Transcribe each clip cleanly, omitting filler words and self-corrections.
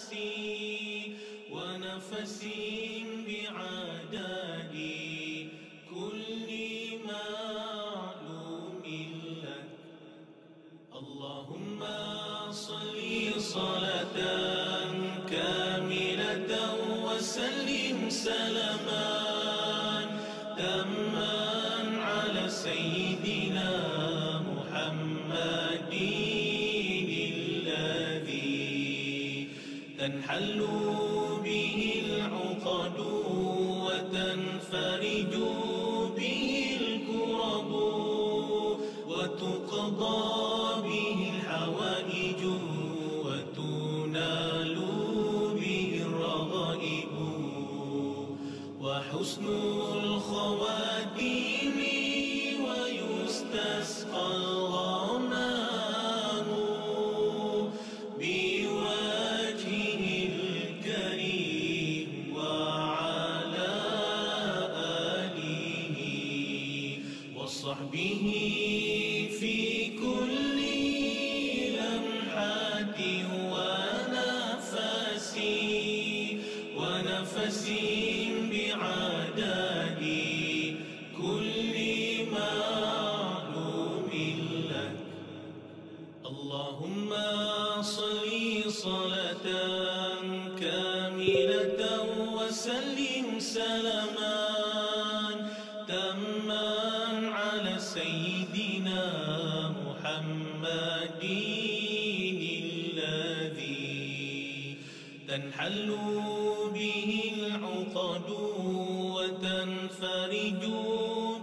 ونفسي ونفس بعدد كل معلوم لك. اللهم صل صلاة كاملة وسلم سلاما تاما على سيدنا محمد الذي تنحل به العقد وتنفرج به الكرب وتقضى به الحوائج وتنال به الرغائب وحسن الخواتيم ويستسقى الغمام بوجهه الكريم وعلى آله وصحبه في كل لمحة ونفس بعدد كل معلوم لك. اللهم صل صلاة كاملة وسلم سلاما تاما على سيدنا محمد الذي تنحل به العقد وتنفرج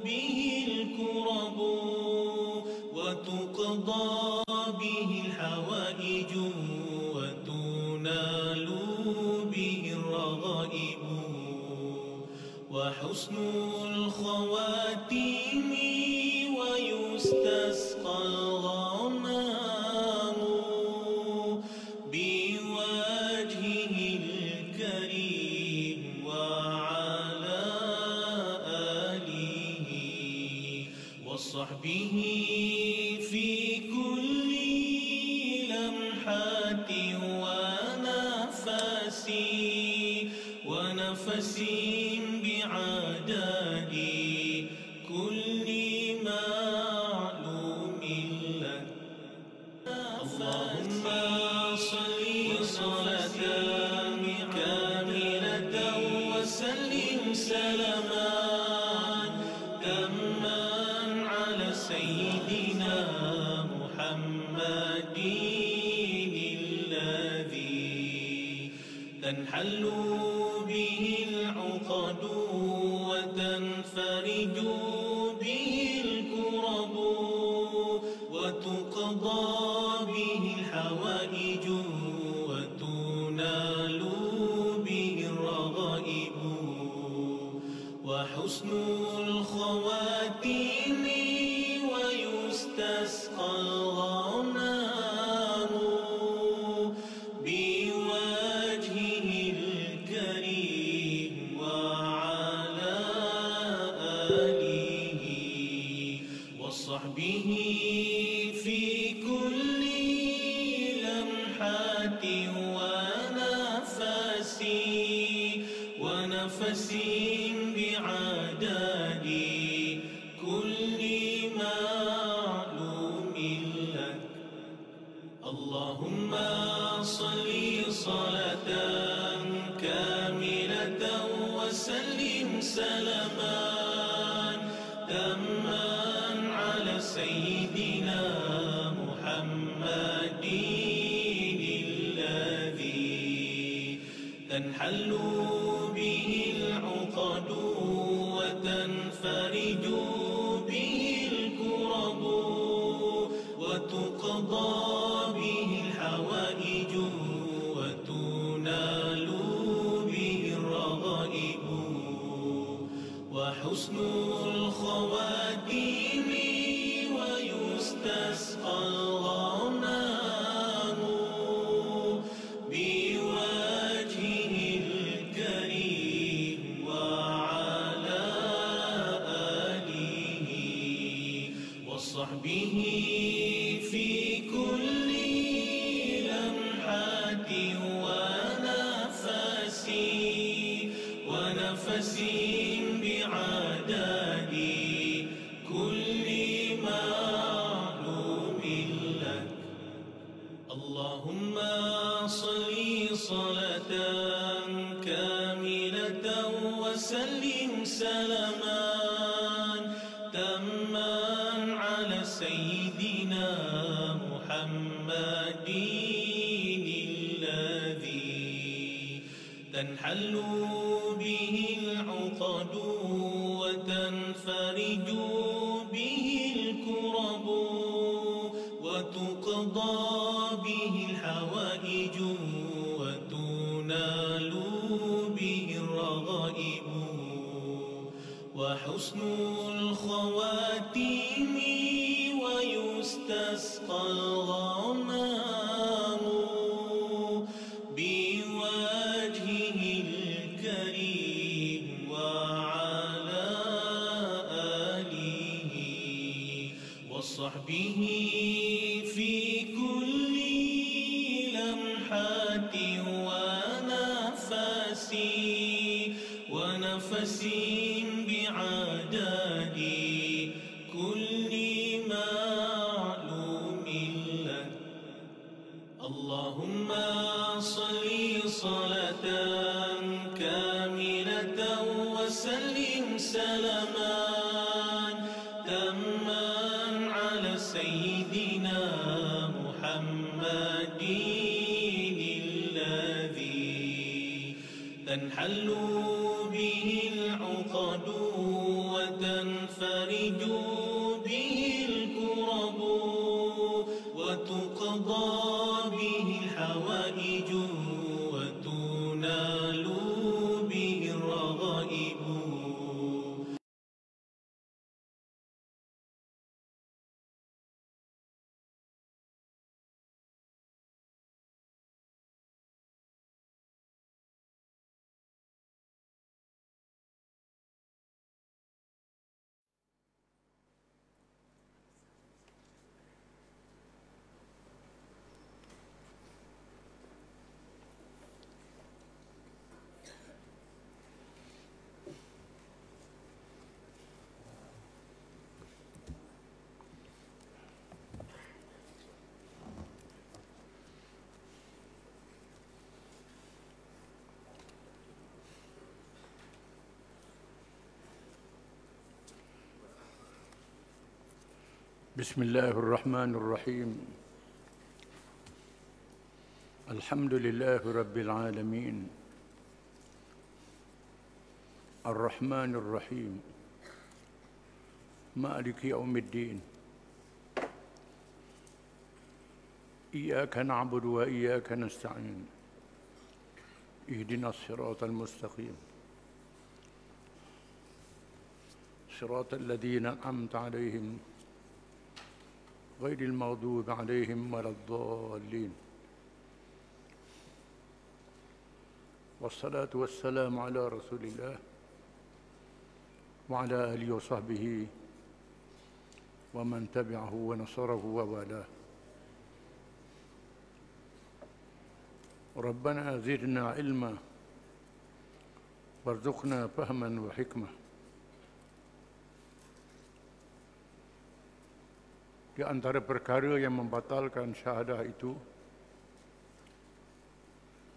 به الكرب وتقضى به الحوائج وتنال به الرغائب وحسن الخواتيم ويستسقى الغمام بوجهه الكريم وعلى آله وصحبه في كل لمحة ونفس بعدد كل معلوم لك. اللهم صل صلاة كاملة وسلم سلاما تاما على سيدنا محمد الذي تنحل به العقد وتنفرج به الكرب وتقضى به الحوائج وتنال به الرغائب وحسن الخواتيم ويستسقى الغمام بوجهه الكريم وعلى آله وصحبه في كل لمحة ونفس بعدد كل معلوم لك. اللهم صل صلاة كاملة وسلم سلاما تاما على سيدنا محمد الذي تنحل به العقد وتنفرج به الكرب وتقضى به الحوائج وتنال به الرغائب وحسن الخواتيم ويستسقى الغمام بوجهه الكريم وعلى آله وصحبه في كل لمحة صل صلاة كاملة وسلم سلاما تاما على سيدنا محمد الذي تنحل به العقد وتنفرج به الكرب وتقضى به الحوائج وتنال به الرغائب وحسن الخواتيم ويستسقى الغمام بوجهه الكريم وعلى آله وصحبه في كل لمحة ونفس بعدد كل معلوم لك اللهم صل صلاة كاملة وسلم سلاما تاما على سيدنا محمد الذي تنحل به العقد وتنفرج به الكرب وتقضى به الحوائج وتنال به الرغائب. بسم الله الرحمن الرحيم الحمد لله رب العالمين الرحمن الرحيم مالك يوم الدين إياك نعبد وإياك نستعين اهدنا الصراط المستقيم صراط الذين أنعمت عليهم غير المغضوب عليهم ولا الضالين والصلاة والسلام على رسول الله وعلى آله وصحبه ومن تبعه ونصره ووالاه. ربنا زدنا علما وارزقنا فهما وحكمة. Di antara perkara yang membatalkan syahadah itu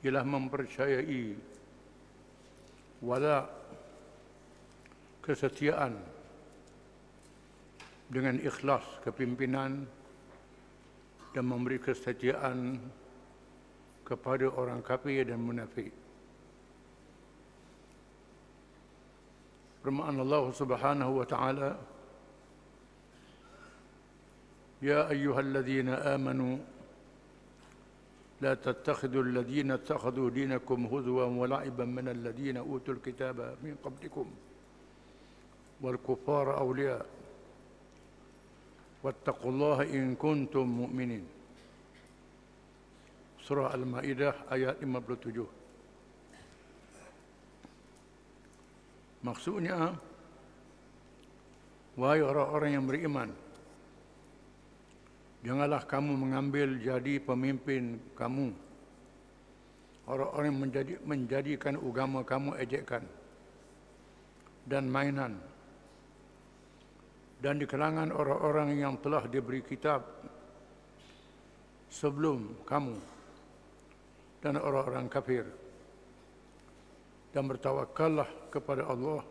ialah mempercayai wala, kesetiaan dengan ikhlas kepimpinan dan memberi kesetiaan kepada orang kafir dan munafik. Firman Allah Subhanahu wa taala, يا أيها الذين آمنوا لا تتخذوا الذين اتخذوا دينكم هزوا ولعبا من الذين أوتوا الكتاب من قبلكم والكفار أولياء واتقوا الله إن كنتم مؤمنين. Surah Al-Ma'idah ayat 57. Maksudnya, wahai orang-orang yang beriman, janganlah kamu mengambil jadi pemimpin kamu orang-orang yang menjadikan agama kamu ejekan dan mainan, dan di kalangan orang-orang yang telah diberi kitab sebelum kamu dan orang-orang kafir, dan bertawakallah kepada Allah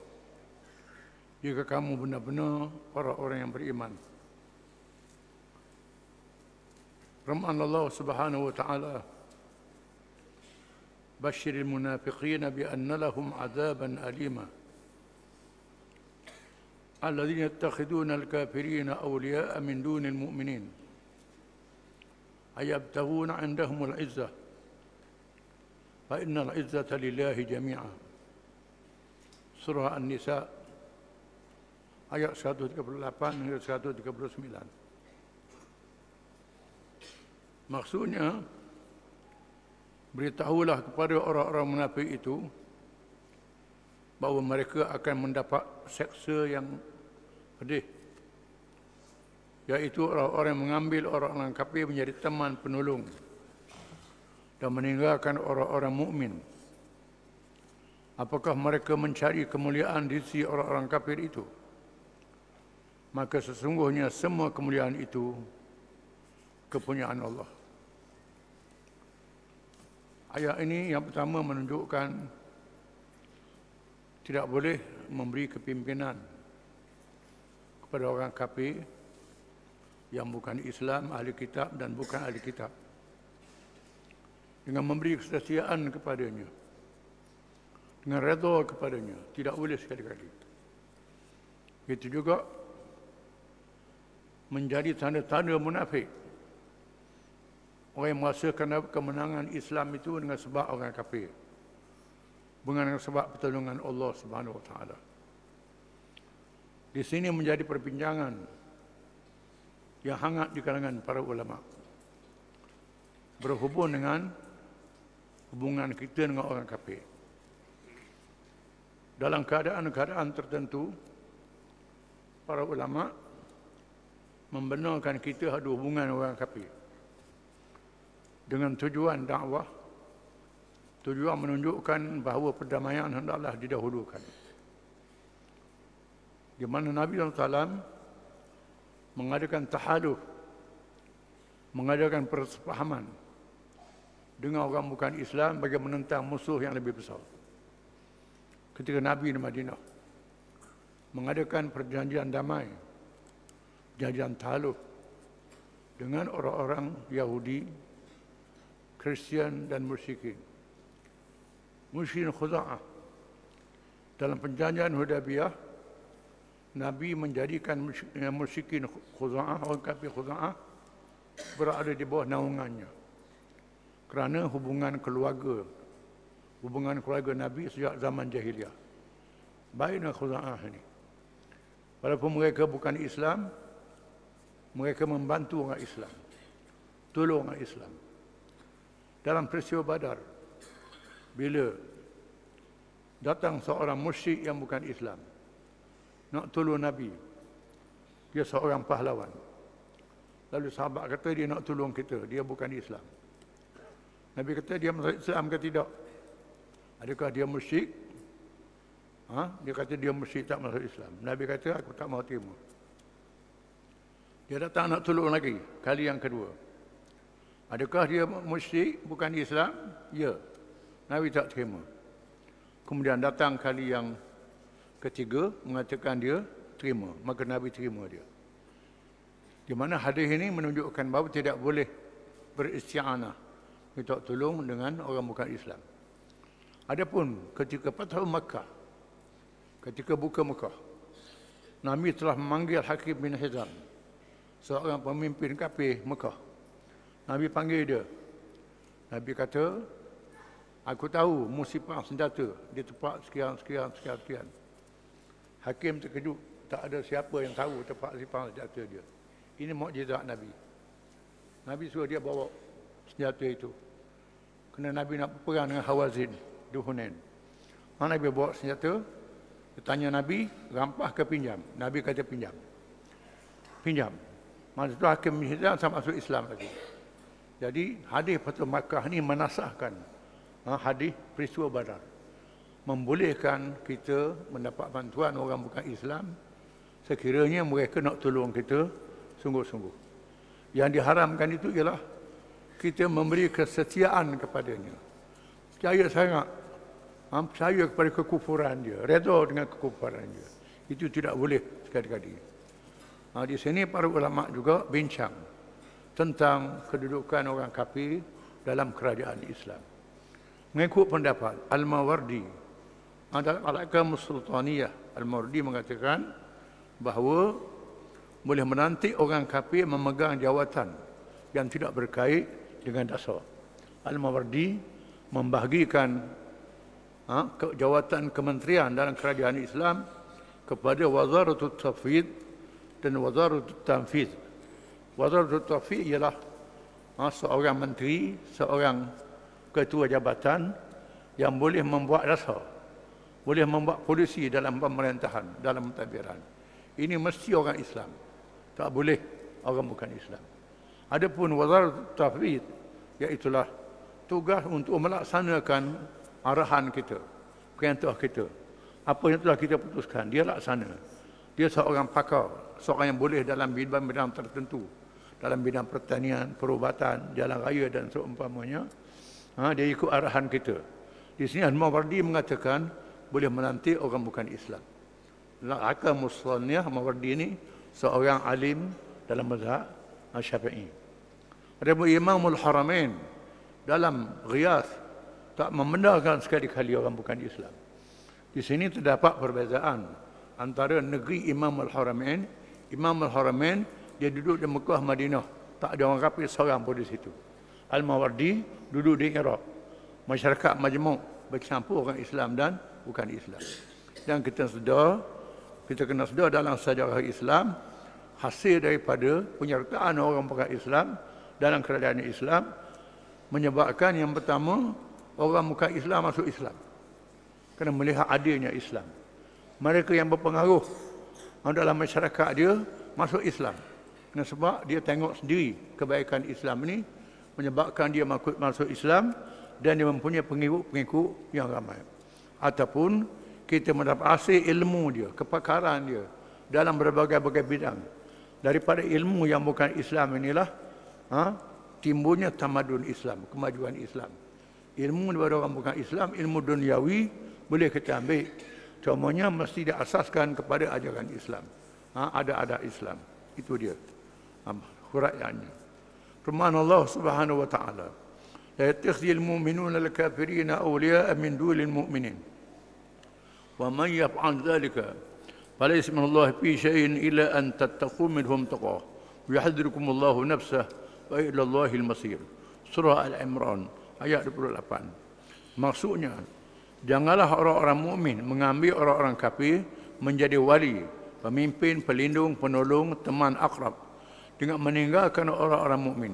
jika kamu benar-benar orang-orang yang beriman. Firman Allah Subhanahu wa taala, "Basyiril munafiqina bi anna lahum 'adzaban alima. Alladzina yattakhiduna al-kafirina awliya'a min dunil mu'minin. Ayabtaghuna 'indahumul 'izzah. Fa innal 'izzata lillahi jami'a." Surah An-Nisa ayat 138 hingga 139. Maksudnya, beritahulah kepada orang-orang munafik itu bahawa mereka akan mendapat seksa yang pedih, iaitu orang-orang yang mengambil orang-orang kafir menjadi teman penolong dan meninggalkan orang-orang mukmin. Apakah mereka mencari kemuliaan di sisi orang-orang kafir itu? Maka sesungguhnya semua kemuliaan itu kepunyaan Allah. Ayat ini yang pertama menunjukkan tidak boleh memberi kepimpinan kepada orang kafir yang bukan Islam, ahli kitab dan bukan ahli kitab, dengan memberi kesetiaan kepadanya, dengan redha kepadanya. Tidak boleh sekali-kali. Itu juga menjadi tanda-tanda munafik. Orang yang merasakan kemenangan Islam itu dengan sebab orang kafir, bukan dengan sebab pertolongan Allah Subhanahu wa taala. Di sini menjadi perbincangan yang hangat di kalangan para ulama berhubung dengan hubungan kita dengan orang kafir. Dalam keadaan-keadaan tertentu, para ulama membenarkan kita ada hubungan orang kafir dengan tujuan dakwah, tujuan menunjukkan bahawa perdamaian hendaklah didahulukan. Di mana Nabi SAW mengadakan tahaluf, mengadakan persepahaman dengan orang bukan Islam bagi menentang musuh yang lebih besar. Ketika Nabi di Madinah mengadakan perjanjian damai, perjanjian tahaluf dengan orang-orang Yahudi, Kristian dan musyrikin. Musyrikin Khuza'ah. Dalam perjanjian Hudaybiyah, Nabi menjadikan musyrikin Khuza'ah, orang kafir Khuza'ah, berada di bawah naungannya. Kerana hubungan keluarga Nabi sejak zaman jahiliyah baik dengan Khuza'ah ini. Walaupun mereka bukan Islam, mereka membantu orang Islam, tolong orang Islam. Dalam peristiwa Badar, bila datang seorang musyrik yang bukan Islam nak tolong Nabi, dia seorang pahlawan. Lalu sahabat kata dia nak tolong kita, dia bukan Islam. Nabi kata dia masuk Islam ke tidak? Adakah dia musyrik? Dia kata dia musyrik, tak masuk Islam. Nabi kata aku tak mahu terima. Dia datang nak tolong lagi, kali yang kedua. Adakah dia musyrik, bukan Islam? Ya. Nabi tak terima. Kemudian datang kali yang ketiga, mengatakan dia terima. Maka Nabi terima dia. Di mana hadis ini menunjukkan bahawa tidak boleh beristi'anah, minta tolong dengan orang bukan Islam. Adapun ketika Fathu Makkah, ketika buka Mekah, Nabi telah memanggil Hakim bin Hizam, seorang pemimpin kafir Mekah. Nabi panggil dia. Nabi kata, aku tahu musibah senjata di tempat sekian. Hakim terkejut, tak ada siapa yang tahu tempat simpan senjata dia. Ini mukjizat Nabi. Nabi suruh dia bawa senjata itu. Kerana Nabi nak perang dengan Hawazin di Hunain. Nabi bawa senjata, dia tanya Nabi, rampah ke pinjam? Nabi kata pinjam. Pinjam. Masa itu Hakim bin Hizam sama masuk Islam lagi. Jadi hadis Fathu Makkah ni menasahkan hadis peristiwa Badar, membolehkan kita mendapat bantuan orang bukan Islam sekiranya mereka nak tolong kita sungguh-sungguh. Yang diharamkan itu ialah kita memberi kesetiaan kepadanya. Percaya sangat. Percaya kepada kekufuran dia. Redha dengan kekufuran dia. Itu tidak boleh sekali-kali. Di sini para ulama juga bincang tentang kedudukan orang kafir dalam kerajaan Islam. Mengikut pendapat Al-Mawardi, dalam Al-Ahkam Sultaniyah, Al-Mawardi mengatakan bahawa boleh menanti orang kafir memegang jawatan yang tidak berkait dengan dasar. Al-Mawardi membahagikan jawatan kementerian dalam kerajaan Islam kepada Wazaratul Tafwid dan Wazaratul Tanfiz. Wazaratul Tafwid ialah seorang menteri, seorang ketua jabatan yang boleh membuat dasar, boleh membuat polisi dalam pemerintahan, dalam pentadbiran. Ini mesti orang Islam. Tak boleh orang bukan Islam. Adapun Wazaratul Tafwid, iaitulah tugas untuk melaksanakan arahan kita, perintah kita. Apa yang telah kita putuskan, dia laksana. Dia seorang pakar, seorang yang boleh dalam bidang-bidang tertentu. Dalam bidang pertanian, perubatan, jalan raya dan seumpamanya. Dia ikut arahan kita. Di sini Al-Mawardi mengatakan, boleh menanti orang bukan Islam. Al-Ahkam Sultaniyah, Mawardi ini seorang alim dalam mazhab Syafi'i. Adapun Imamul Haramain dalam Ghiyath, tak membenarkan sekali-kali orang bukan Islam. Di sini terdapat perbezaan antara negeri Imam Al-Haramain. Imam Al-Haramain, dia duduk di Mekah, Madinah. Tak ada orang kafir seorang pun di situ. Al-Mawardi duduk di Iraq. Masyarakat majmuk bercampur orang Islam dan bukan Islam. Dan kita kena sedar dalam sejarah Islam, hasil daripada penyertaan orang bukan Islam dalam kerajaan Islam menyebabkan yang pertama, orang bukan Islam masuk Islam. Kerana melihat adilnya Islam. Mereka yang berpengaruh dalam masyarakat dia masuk Islam. Kerana sebab dia tengok sendiri kebaikan Islam ini menyebabkan dia masuk Islam dan dia mempunyai pengikut yang ramai. Ataupun kita mendapat hasil ilmu dia, kepakaran dia dalam berbagai-bagai bidang. Daripada ilmu yang bukan Islam inilah timbulnya tamadun Islam, kemajuan Islam. Ilmu daripada orang bukan Islam, ilmu duniawi boleh kita ambil. Cumanya mesti diasaskan kepada ajaran Islam. Ada Islam. Itu dia. Huraiannya. Firman Allah Subhanahu wa taala, "La yattakhidhul mu'minuna al-kafirina awliya'a min dunil mu'minin. Wa man yaf'al dhalika falaysa min Allah fi shay'in illa an tattaqu minhum taqwa. Yuhadhdhirukumullahu nafsahu wa ila Allahil masir." Surah Al-Imran ayat 28. Maksudnya, janganlah orang-orang mukmin mengambil orang-orang kafir menjadi wali, pemimpin, pelindung, penolong, teman akrab dengan meninggalkan orang-orang mukmin.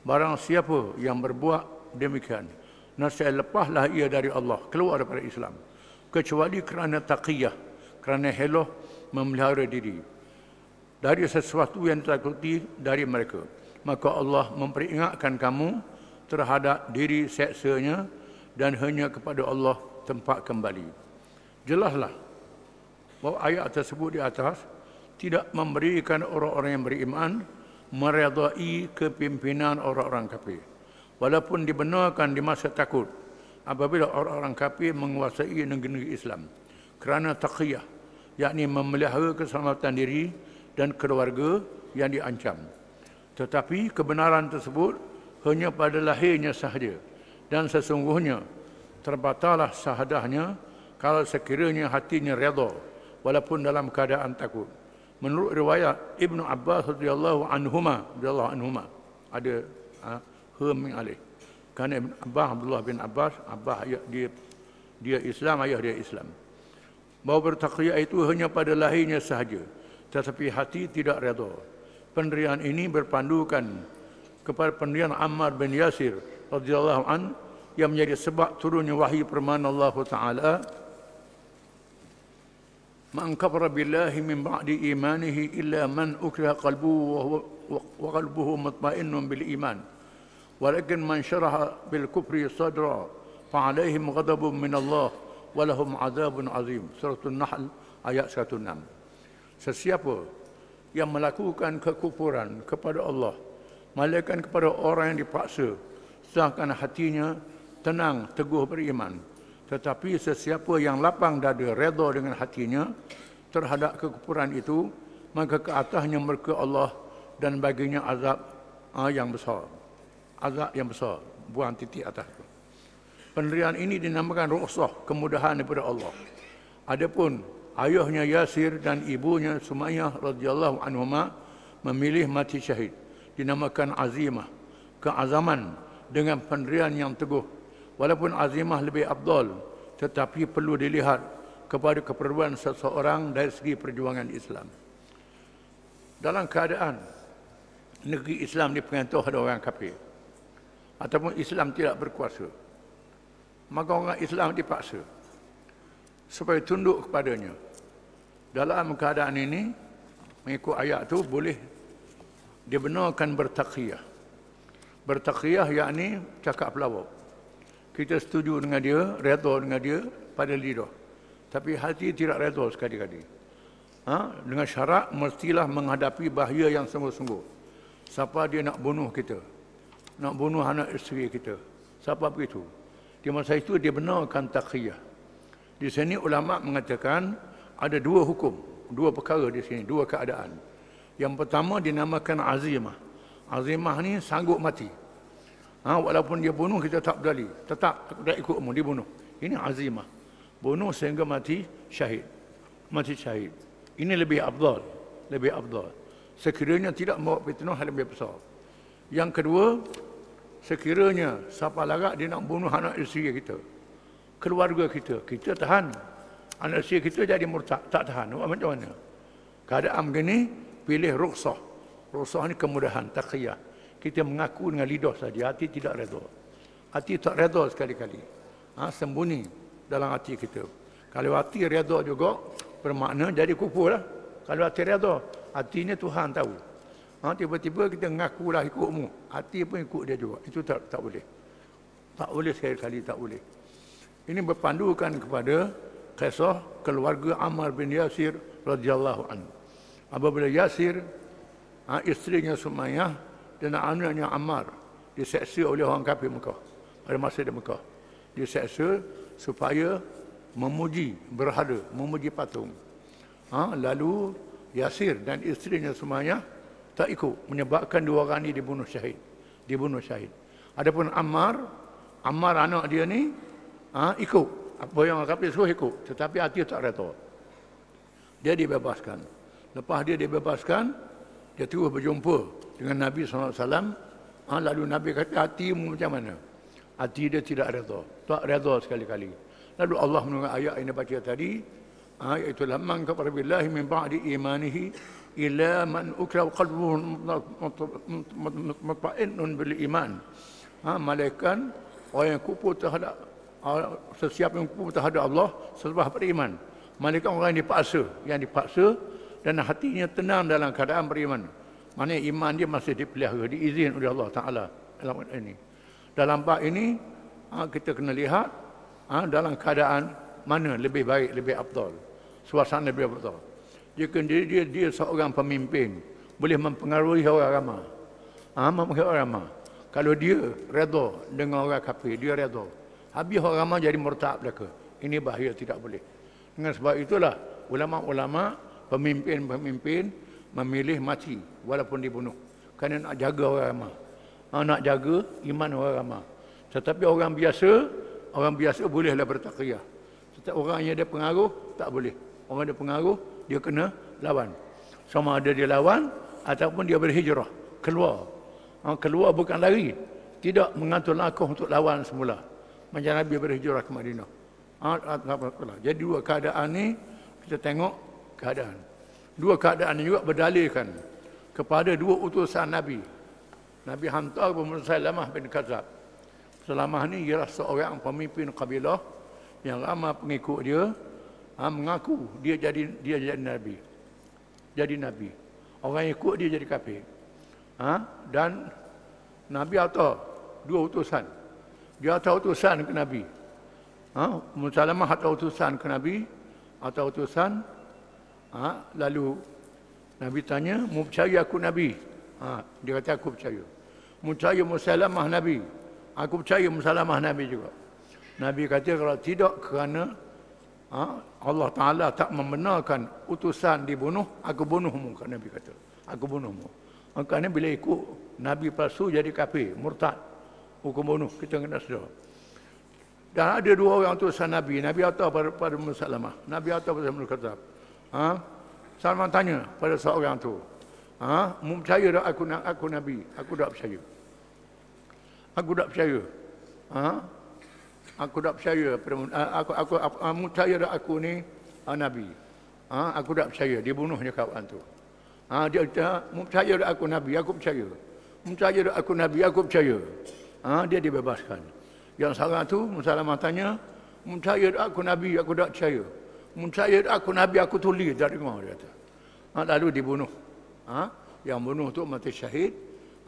Barang siapa yang berbuat demikian, nasib lepaslah ia dari Allah, keluar daripada Islam, kecuali kerana taqiyah, kerana helah memelihara diri dari sesuatu yang ditakuti dari mereka. Maka Allah memperingatkan kamu terhadap diri seksanya dan hanya kepada Allah tempat kembali. Jelaslah bahawa ayat tersebut di atas tidak memberikan orang-orang yang beriman meredai kepimpinan orang-orang kafir. Walaupun dibenarkan di masa takut apabila orang-orang kafir menguasai negeri Islam kerana taqiyah, yakni memelihara keselamatan diri dan keluarga yang diancam. Tetapi kebenaran tersebut hanya pada lahirnya sahaja, dan sesungguhnya terbatallah syahadahnya kalau sekiranya hatinya redha walaupun dalam keadaan takut. Menurut riwayat Ibnu Abbas radhiyallahu anhuma ada min alih. Kerana Abdullah bin Abbas, dia Islam, ayah dia Islam. Bahawa bertaqiyah itu hanya pada lahirnya sahaja, tetapi hati tidak redha. Pendirian ini berpandukan kepada pendirian Ammar bin Yasir radhiyallahu an yang menjadi sebab turunnya wahyu firman Allah Taala, "Man kafara billahi min ba'di imanihi illa man ukriha qalbuhu wa qalbuhu mutma'innun bil iman, walakin man syaraha bil kufri sadra fa 'alaihim ghadabun min Allah wa lahum 'adzabun 'azim." Surah An-Nahl ayat 106. Sesiapa yang melakukan kekufuran kepada Allah melainkan kepada orang yang dipaksa, sedangkan hatinya tenang, teguh beriman. Tetapi sesiapa yang lapang dada, redha dengan hatinya terhadap kekufuran itu, maka ke atasnya murka Allah dan baginya azab yang besar. Azab yang besar, buang titik atas itu. Penderian ini dinamakan rukhsah, kemudahan daripada Allah. Adapun ayahnya Yasir dan ibunya Sumayyah radhiyallahu anhuma memilih mati syahid, dinamakan azimah, keazaman dengan penderian yang teguh. Walaupun azimah lebih afdal, tetapi perlu dilihat kepada keperluan seseorang dari segi perjuangan Islam. Dalam keadaan negeri Islam dipengaruhi oleh orang kafir ataupun Islam tidak berkuasa, maka orang Islam dipaksa supaya tunduk kepadanya. Dalam keadaan ini, mengikut ayat itu boleh dibenarkan bertaqiyah. Bertaqiyah yakni cakap pelawak. Kita setuju dengan dia, redha dengan dia pada lidah, tapi hati tidak redha sekali-kali. Dengan syarat mestilah menghadapi bahaya yang sungguh-sungguh. Siapa dia nak bunuh kita, nak bunuh anak isteri kita, siapa begitu? Di masa itu dia benarkan taqiyah. Di sini ulama mengatakan ada dua hukum, dua perkara di sini, dua keadaan. Yang pertama dinamakan azimah. Azimah ni sanggup mati. Walaupun dia bunuh kita tak berdali, tetap tak ikut umur, dibunuh. Ini azimah. Bunuh sehingga mati syahid. Mati syahid. Ini lebih afdal, lebih afdal. Sekiranya tidak membawa fitnah lebih besar. Yang kedua, sekiranya siapa larat dia nak bunuh anak isteri kita, keluarga kita, kita tahan. Anak isteri kita jadi murtad, tak tahan. Macam mana? Keadaan begini, pilih rukhsah. Rukhsah ni kemudahan, taqiyah. Kita mengaku dengan lidah saja, hati tidak redha. Hati tak redha sekali-kali. Sembunyi dalam hati kita. Kalau hati redha juga, bermakna jadi kufur lah. Kalau hati redha, hatinya Tuhan tahu. Tiba-tiba kita mengakulah ikutmu, hati pun ikut dia juga. Itu tak boleh. Tak boleh sekali-kali, tak boleh. Ini berpandukan kepada kisah keluarga Ammar bin Yasir radhiyallahu anhu. Apabila Yasir, isterinya Sumayyah dan anaknya Ammar diseksa oleh orang kafir Mekah pada masa di Mekah. Diseksa supaya memuji berhala, memuji patung. Lalu Yasir dan isterinya Sumayyah tak ikut, menyebabkan dua orang ini dibunuh syahid. Dibunuh syahid. Adapun Ammar anak dia ni ikut apa yang orang kafir suruh ikut, tetapi hati tak redha. Dia dibebaskan. Lepas dia dibebaskan, dia terus berjumpa dengan Nabi SAW. Lalu Nabi kata, hatimu macam mana? Hati dia tidak redha, tak redha sekali-kali. Lalu Allah menurut ayat ini baca tadi, iaitu lamman kafara billahi min ba'di imanihi ila man ukra qalbuhu mutma'innun bil iman. Malaikat orang yang kufur terhadap sesiapa yang kufur terhadap Allah selepas beriman. Malaikat orang yang dipaksa dan hatinya tenang dalam keadaan beriman. Maknanya iman dia masih dipelihara, diizin oleh Allah Taala dalam ini. Dalam bab ini kita kena lihat dalam keadaan mana lebih baik, lebih afdal. Suasana lebih afdal. Jika dia seorang pemimpin, boleh mempengaruhi orang ramai. Mempengaruhi orang ramai. Kalau dia redha dengan orang kafir, dia redha. Habis orang ramai jadi murtad belaka. Ini bahaya, tidak boleh. Dengan sebab itulah ulama-ulama, pemimpin-pemimpin memilih mati walaupun dibunuh. Kerana nak jaga orang ramai. Nak jaga iman orang ramai. Tetapi orang biasa bolehlah bertaqiyah. Tetapi orang yang ada pengaruh, tak boleh. Orang ada pengaruh, dia kena lawan. Sama ada dia lawan ataupun dia berhijrah, keluar. Keluar bukan lari. Tidak mengatur langkah untuk lawan semula. Macam Nabi berhijrah ke Madinah. Jadi dua keadaan ni kita tengok keadaan. Dua keadaan ini juga berdalilkan kepada dua utusan Nabi. Nabi hantar kepada Salamah bin Kadzab. Salamah ni ialah seorang pemimpin kabilah yang ramai pengikut dia, mengaku dia jadi Nabi. Jadi Nabi. Orang yang ikut dia jadi kafir. Dan Nabi hantar dua utusan. Dia hantar utusan ke Nabi. Salamah hantar utusan ke Nabi, atau utusan. Lalu Nabi tanya, mau percaya aku Nabi? Dia kata aku percaya. percaya Musailamah Nabi. Aku percaya Musailamah Nabi juga. Nabi kata kalau tidak kerana Allah Ta'ala tak membenarkan utusan dibunuh, aku bunuhmu. Nabi kata, aku bunuhmu. Kerana bila ikut Nabi palsu jadi kafir, murtad, hukum bunuh, kita kena sedar. Dan ada dua orang utusan Nabi. Nabi atau pada Musailamah. Nabi atau pada Muhammad kata, Salman tanya pada seorang tu, mu percaya tak aku Nabi? Aku tak percaya. Aku tak percaya. Aku tak percaya. Mu percaya tak aku ni Nabi? Aku tak percaya. Dia bunuhnya kawan tu. Dia kata, mu percaya tak aku Nabi? Aku percaya. Mu percaya tak aku Nabi? Aku percaya. Dia dibebaskan. Yang seorang tu, Musailamah tanya, mu percaya tak aku Nabi? Aku tak percaya. Mu percaya tak aku Nabi? Aku tulis. Tak dengar, dia kata. Lalu dibunuh. Yang bunuh tu mati syahid.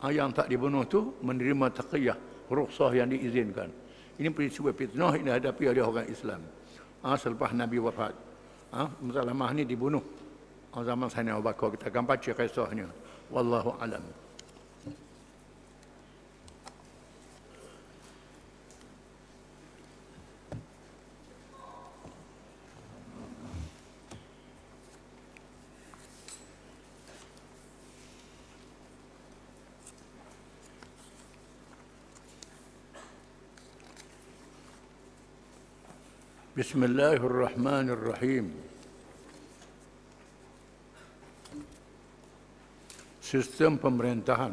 Yang tak dibunuh tu menerima taqiyah, rukhsah yang diizinkan. Ini peristiwa fitnah yang dihadapi oleh orang Islam. Selepas Nabi wafat. Musailamah ni dibunuh. Zaman Sayyidina Abu Bakar, kita akan baca kisahnya. Wallahu alam. Bismillahirrahmanirrahim. Sistem pemerintahan.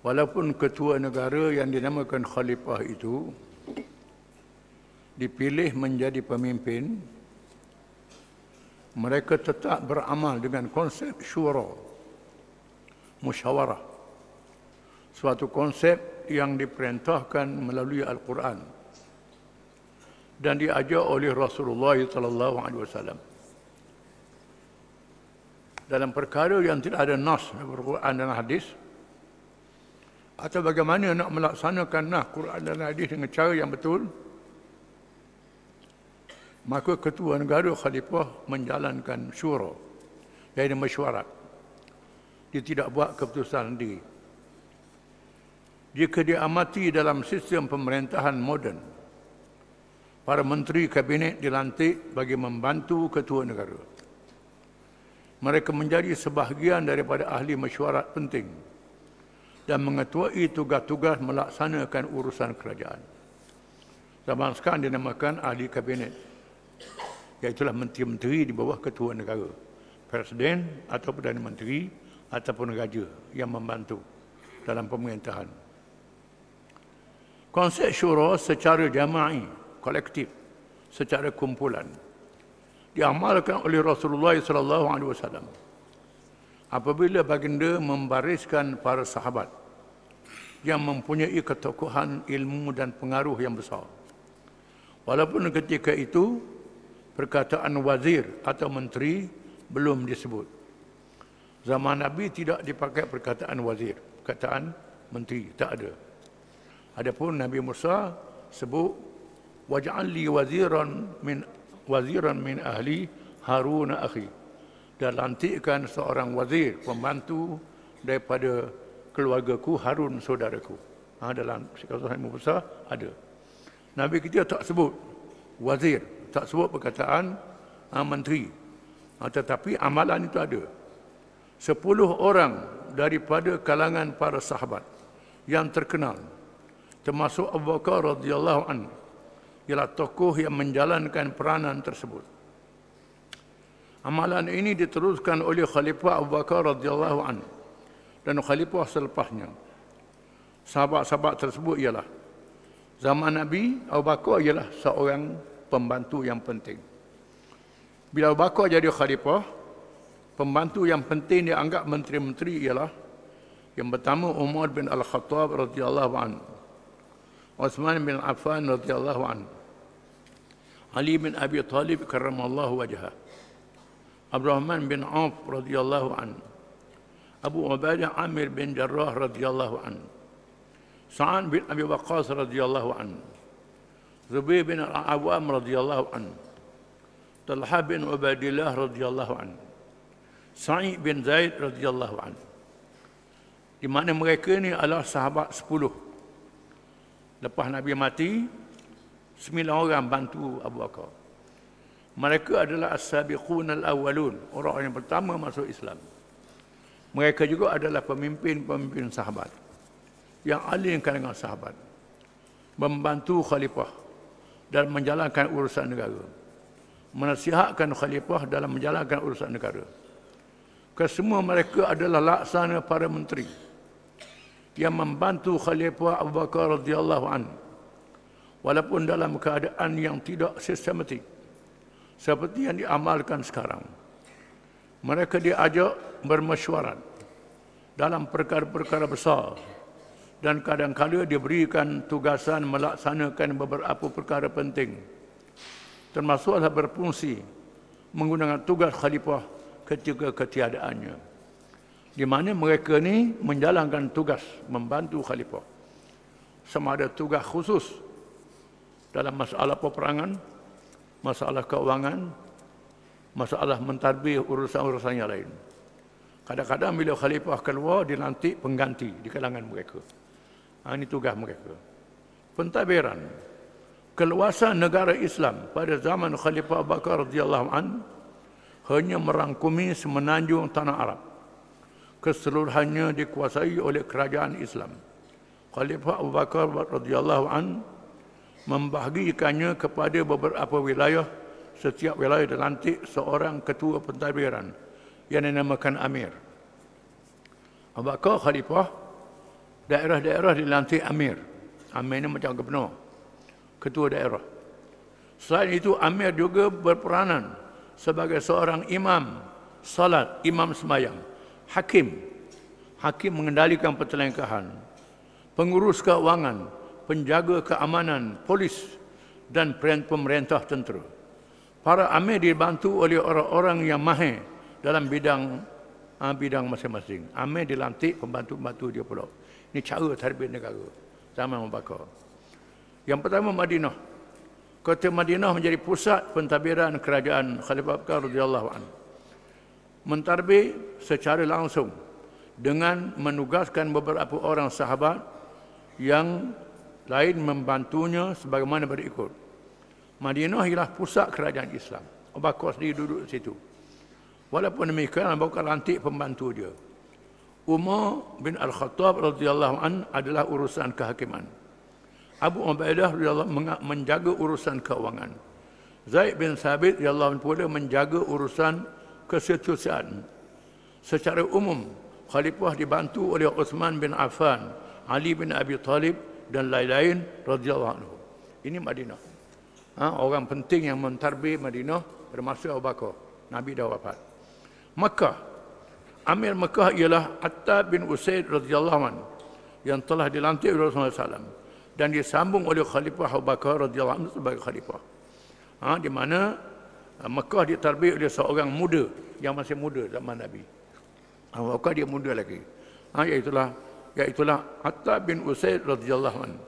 Walaupun ketua negara yang dinamakan khalifah itu dipilih menjadi pemimpin, mereka tetap beramal dengan konsep syura, musyawarah. Suatu konsep yang diperintahkan melalui Al-Quran dan diajar oleh Rasulullah sallallahu alaihi wasallam. Dalam perkara yang tidak ada nas dalam Quran dan hadis, atau bagaimana nak melaksanakan nas Quran dan hadis dengan cara yang betul, maka ketua negara khalifah menjalankan syura, iaitu mesyuarat. Dia tidak buat keputusan sendiri. Jika diamati dalam sistem pemerintahan moden, para menteri kabinet dilantik bagi membantu ketua negara. Mereka menjadi sebahagian daripada ahli mesyuarat penting dan mengetuai tugas-tugas melaksanakan urusan kerajaan. Zaman sekarang dinamakan ahli kabinet, iaitulah menteri-menteri di bawah ketua negara, presiden atau perdana menteri ataupun raja yang membantu dalam pemerintahan. Konsep syura secara jama'i, kolektif, secara kumpulan, diamalkan oleh Rasulullah SAW apabila baginda membariskan para sahabat yang mempunyai ketokohan ilmu dan pengaruh yang besar. Walaupun ketika itu perkataan wazir atau menteri belum disebut. Zaman Nabi tidak dipakai perkataan wazir, perkataan menteri, tak ada. Adapun Nabi Musa sebut waj'al li waziran min ahli Harun akhi, dan lantikkan seorang wazir, pembantu daripada keluargaku Harun saudaraku. Dalam kisah Nabi Musa ada. Nabi kita tak sebut wazir, tak sebut perkataan menteri, tetapi amalan itu ada. 10 orang daripada kalangan para sahabat yang terkenal, termasuk Abu Bakar radhiyallahu anhu, ialah tokoh yang menjalankan peranan tersebut. Amalan ini diteruskan oleh Khalifah Abu Bakar radhiyallahu anhu dan khalifah selepasnya. Sahabat-sahabat tersebut ialah, zaman Nabi, Abu Bakar ialah seorang pembantu yang penting. Bila Abu Bakar jadi khalifah, pembantu yang penting dianggap menteri-menteri ialah yang pertama Umar bin Al-Khattab radhiyallahu anhu, Uthman bin Affan radhiyallahu anhu, Ali bin Abi Talib karramallahu wajhah, Abdurrahman bin Auf radhiyallahu anhu, Abu Ubaidah Amir bin Jarrah radhiyallahu anhu, Sa'ad bin Abi Waqqas radhiyallahu anhu, Zubair bin Al-Awwam radhiyallahu anhu, Talha bin Ubaidillah radhiyallahu anhu, Sa'id bin Zaid radhiyallahu anhu. Di mana mereka ni adalah sahabat 10. Lepas Nabi mati, 9 orang bantu Abu Bakar. Mereka adalah as-sabiqun al-awwalun, orang yang pertama masuk Islam. Mereka juga adalah pemimpin-pemimpin sahabat yang alim kalangan sahabat, membantu khalifah dalam menjalankan urusan negara, menasihatkan khalifah dalam menjalankan urusan negara. Kesemua mereka adalah laksana para menteri yang membantu khalifah Abu Bakar radhiyallahu anhu, walaupun dalam keadaan yang tidak sistematik seperti yang diamalkan sekarang. Mereka diajak bermesyuarat dalam perkara-perkara besar dan kadang-kadang diberikan tugasan melaksanakan beberapa perkara penting, termasuklah berfungsi menggunakan tugas khalifah ketika ketiadaannya, di mana mereka ni menjalankan tugas membantu khalifah, sama ada tugas khusus dalam masalah peperangan, masalah keuangan, masalah mentadbir urusan-urusan yang lain. Kadang-kadang bila khalifah keluar, dilantik pengganti di kalangan mereka. Ini tugas mereka. Pentadbiran keluasan negara Islam pada zaman Khalifah Abu Bakar radhiyallahu an hanya merangkumi semenanjung tanah Arab. Keseluruhannya dikuasai oleh kerajaan Islam. Khalifah Abu Bakar radhiyallahu an membahagikannya kepada beberapa wilayah. Setiap wilayah dilantik seorang ketua pentadbiran yang dinamakan Amir. Abu Bakar khalifah, daerah-daerah dilantik Amir. Amir ini macam gubernur, ketua daerah. Selain itu, Amir juga berperanan sebagai seorang imam salat, imam sembahyang, hakim. Hakim mengendalikan pertelengkahan, pengurus keuangan, penjaga keamanan, polis dan pemerintah tentera. Para amir dibantu oleh orang-orang yang mahir dalam bidang masing-masing. Amir dilantik, pembantu-pembantu dia pula. Ini cara tadbir negara zaman Abu Bakar. Yang pertama, Madinah. Kota Madinah menjadi pusat pentadbiran kerajaan Khalifah Abu Bakar radhiyallahu anhu. Mentadbir secara langsung dengan menugaskan beberapa orang sahabat yang lain membantunya sebagaimana berikut. Madinah ialah pusat kerajaan Islam. Abu Bakar sendiri duduk di situ. Walaupun demikian, Abu Bakar lantik pembantu dia. Umar bin Al-Khattab radhiyallahu an adalah urusan kehakiman. Abu Ubaidah radhiyallahu an menjaga urusan keuangan. Zaid bin Thabit radhiyallahu an pula menjaga urusan kesetiausahaan. Secara umum, khalifah dibantu oleh Uthman bin Affan, Ali bin Abi Talib dan lain-lain radhiyallahu anhu. Ini Madinah. Orang penting yang mentadbir Madinah termasuk Abu Bakar. Nabi dah wafat. Makkah. Amir Makkah ialah Attab bin Usaid radhiyallahu anhu yang telah dilantik oleh Rasulullah SAW dan disambung oleh Khalifah Abu Bakar radhiyallahu anhu sebagai khalifah. Di mana Makkah ditadbir oleh seorang muda yang masih muda zaman Nabi. Abu Bakar dia muda lagi. Iaitulah Attab bin Usaid radhiyallahu anhu.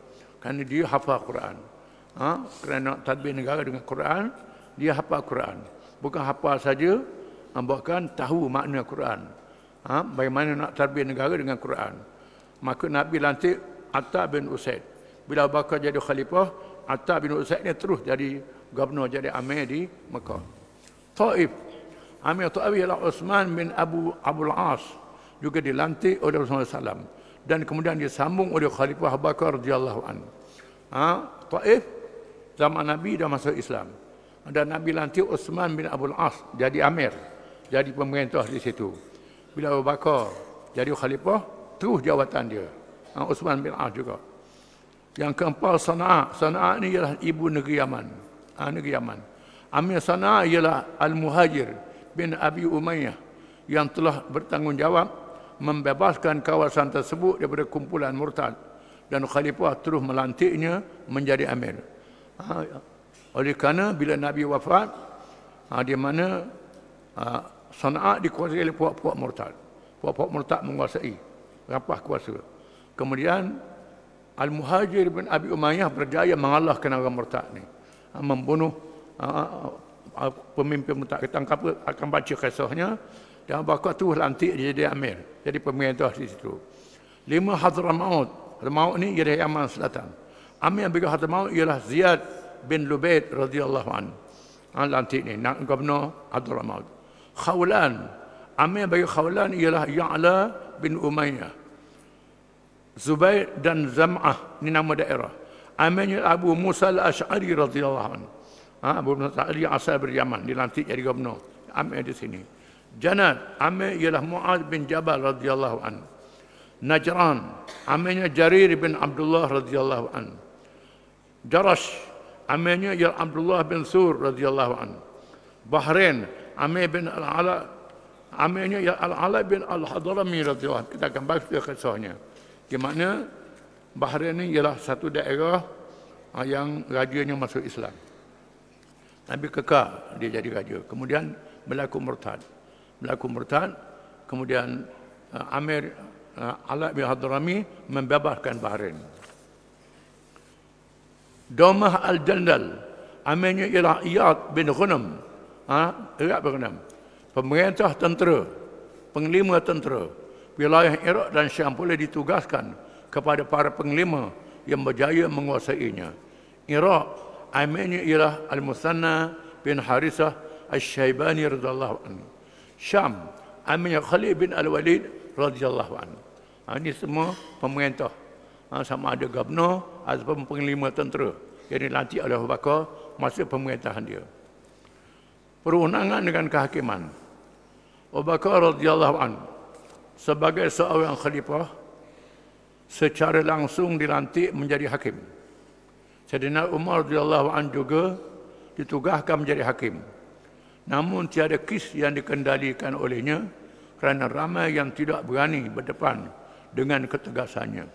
Kerana dia hafal Quran. Kerana tadbir negara dengan Quran, dia hafal Quran. Bukan hafal saja, bahkan tahu makna Quran. Bagaimana nak tadbir negara dengan Quran. Maka Nabi lantik Attab bin Usaid. Bila Abu Bakar jadi khalifah, Attab bin Usaid ni terus jadi gubernur, jadi amir di Mekah. Taif. Amir Taif ialah Uthman bin Abul As, juga dilantik oleh Rasulullah SAW dan kemudian disambung oleh Khalifah Abu Bakar radhiyallahu anhu. Taif zaman Nabi dah masuk Islam. Dan Nabi lantik Uthman bin Abul As jadi amir, jadi pemerintah di situ. Bila Abu Bakar jadi khalifah, terus jawatan dia. Uthman bin As juga. Yang keempat, Sana'a. Sana'a ini ialah ibu negeri Yaman. Negeri Yaman. Amir Sana'a ialah Al-Muhajir bin Abi Umayyah yang telah bertanggungjawab membebaskan kawasan tersebut daripada kumpulan murtad. Dan khalifah terus melantiknya menjadi amir. Oleh kerana bila Nabi wafat, di mana Sana'a dikuasai oleh puak-puak murtad. Puak-puak murtad menguasai, rapah kuasa. Kemudian Al-Muhajir bin Abi Umayyah berjaya mengalahkan orang murtad ni, membunuh pemimpin murtad. Kita akan baca kisahnya. Dan Abu Bakar terus lantik jadi amir, jadi pemerintah di situ. 5 Hadramaut. Hadramaut ni ialah Yaman Selatan. Amir bin Hadramaut ialah Ziyad bin Lubaid radhiyallahu an. Lantik ni, nak gubernur Hadramaut. Khawlan. Amir bagi Khawlan ialah Ya'la bin Umayyah. Zubair dan Zam'ah, ni nama daerah. Amirnya Abu Musa al-Ash'ari radhiyallahu anhu. Abu Musa al-Ash'ari asal dari Yaman, dilantik jadi gubernur. Amir di sini. Janad, amir ialah Mu'adz bin Jabal radhiyallahu anhu. Najran, amirnya Jarir bin Abdullah radhiyallahu anhu. Jarash, amirnya ialah Abdullah bin Sur radhiyallahu anhu. Bahrain, amir bin Al-Ala, amirnya ialah Al-Ala bin Al-Hadrami radhiyallahu anhu. Kita akan bahas kisahnya. Di mana Bahrain ini ialah satu daerah yang rajanya masuk Islam. Nabi kekal dia jadi raja. Kemudian berlaku murtad. Kemudian Amir Ala bin Hadrami membebaskan Bahrain. Domah al-Jandal, amirnya ialah Iyad bin Ghunem. Iyad bin Ghunem. Pemerintah tentera, penglima tentera. Wilayah Iraq dan Syam boleh ditugaskan kepada para penglima yang berjaya menguasainya. Iraq, amirnya ialah Al-Musanna bin Harisah Al-Syaibani radhiyallahu anhu. Syam, amirnya Khalid bin Al-Walid radhiyallahu anhu. Ini semua pemerintah. Sama ada gubernur ataupun penglima tentera yang dilantik oleh Abu Bakar masa pemerintahan dia. Perundangan dengan kehakiman. Abu Bakar radhiyallahu anhu sebagai seorang khalifah secara langsung dilantik menjadi hakim. Sayyidina Umar radhiyallahu anhu juga ditugaskan menjadi hakim. Namun tiada kes yang dikendalikan olehnya kerana ramai yang tidak berani berdepan dengan ketegasannya.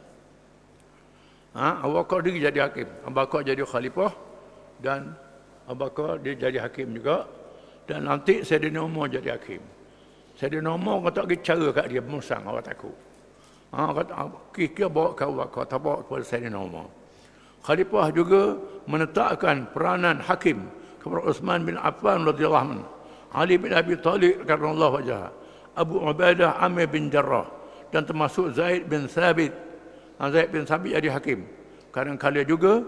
Abu Bakar dia jadi hakim. Abu Bakar jadi khalifah dan Abu Bakar dia jadi hakim juga, dan nanti Sayyidina Umar jadi hakim. Sayyidina Umar kata pergi cara kat dia musang, orang takut. Kata kira bawa ke Abu Bakar, tak bawa kepada Sayyidina Umar. Khalifah juga menetapkan peranan hakim kepada Uthman bin Affan radhiyallahu anhu, Ali bin Abi Talib karramallahu wajhah, Abu Ubaidah Amir bin Jarrah, dan termasuk Zaid bin Thabit. Zaid bin Thabit jadi hakim. Kadang-kadang juga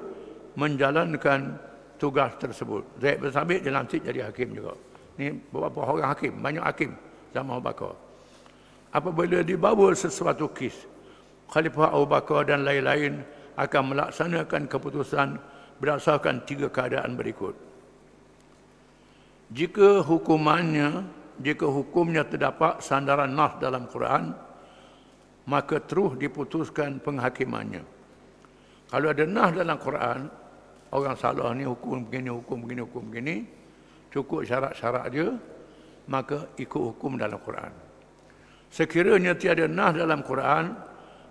menjalankan tugas tersebut. Zaid bin Thabit dilantik jadi hakim juga. Ini beberapa orang hakim, banyak hakim zaman Abu Bakar. Apabila dibawa sesuatu kes, Khalifah Abu Bakar dan lain-lain akan melaksanakan keputusan berdasarkan 3 keadaan berikut. Jika hukumnya terdapat sandaran nas dalam Quran, maka terus diputuskan penghakimannya. Kalau ada nas dalam Quran, orang salah ni hukum begini, cukup syarat-syarat dia, maka ikut hukum dalam Quran. Sekiranya tiada nas dalam Quran,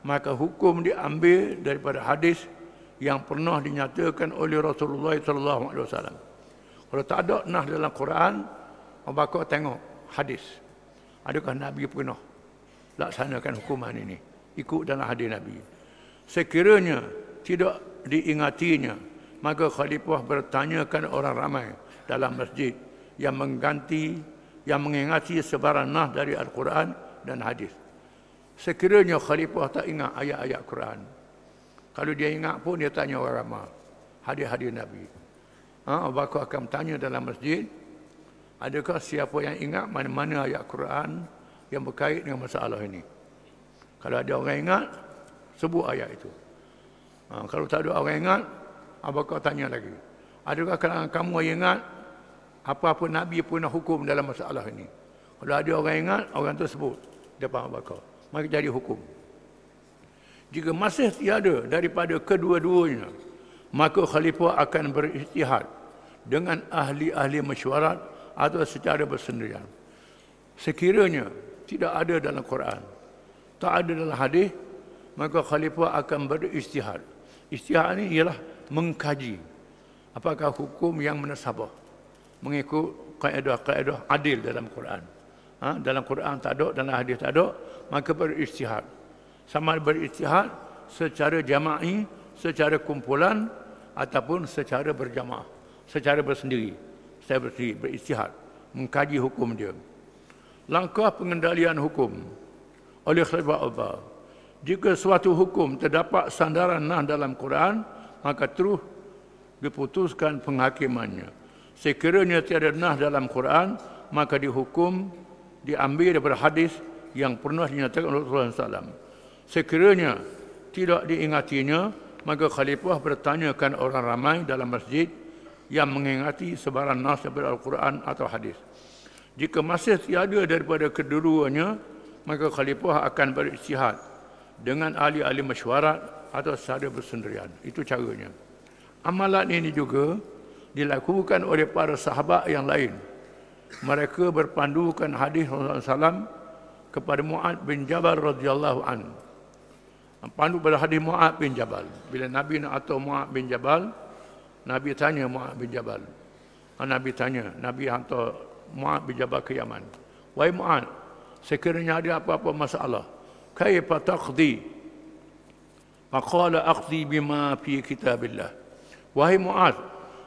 maka hukum diambil daripada hadis yang pernah dinyatakan oleh Rasulullah SAW. Kalau tak ada nas dalam Quran, Abu Bakar tengok hadis. Adakah Nabi pernah laksanakan hukuman ini? Ikut dalam hadis Nabi. Sekiranya tidak diingatinya, maka khalifah bertanyakan orang ramai dalam masjid yang mengingati sebarang nas dari Al-Quran dan hadis. Sekiranya khalifah tak ingat ayat-ayat Quran, kalau dia ingat pun dia tanya orang ramai hadis-hadis Nabi. Abu Bakar akan tanya dalam masjid, adakah siapa yang ingat mana-mana ayat Quran yang berkait dengan masalah ini? Kalau ada orang ingat, sebut ayat itu. Kalau tak ada orang ingat, Abu Bakar tanya lagi, adakah kamu yang ingat apa-apa Nabi pernah hukum dalam masalah ini? Kalau ada orang ingat, orang itu sebut depan Abu Bakar, maka jadi hukum. Jika masih tiada daripada kedua-duanya, maka khalifah akan berijtihad dengan ahli-ahli mesyuarat atau secara bersendirian. Sekiranya tidak ada dalam Quran, tak ada dalam hadis, maka khalifah akan berijtihad. Ijtihad ini ialah mengkaji apakah hukum yang munasabah mengikut kaedah-kaedah adil dalam Quran. Dalam Quran tak ada, dalam hadis tak ada, maka berijtihad. Sama berijtihad secara jama'i, secara kumpulan, ataupun secara berjamaah, secara bersendiri. Saya berijtihad, mengkaji hukum dia. Langkah pengendalian hukum oleh Khalifah Abu Bakar Jika suatu hukum terdapat sandaran nas dalam Quran, maka terus diputuskan penghakimannya. Sekiranya tiada nas dalam Quran, maka dihukum diambil daripada hadis yang pernah dinyatakan oleh Rasulullah SAW. Sekiranya tidak diingatinya, maka khalifah bertanyakan orang ramai dalam masjid yang mengingati sebarang nas daripada Al-Quran atau hadis. Jika masih tiada daripada kedua-duanya, maka khalifah akan berijtihad dengan ahli-ahli mesyuarat atau secara bersendirian. Itu caranya. Amalan ini juga dilakukan oleh para sahabat yang lain. Mereka berpandukan hadis Rasulullah SAW kepada Mu'ad bin Jabal radhiyallahu an. Pandu pada hadis Mu'ad bin Jabal. Bila Nabi nak atur Mu'ad bin Jabal, Nabi tanya Mu'ad bin Jabal. Nabi hantar Mu'ad bin Jabal ke Yaman. Wahai Mu'ad, sekiranya ada apa-apa masalah, kaifa taqdi? Faqala aqdi bima fi kitabillah. Wahai Mu'ad,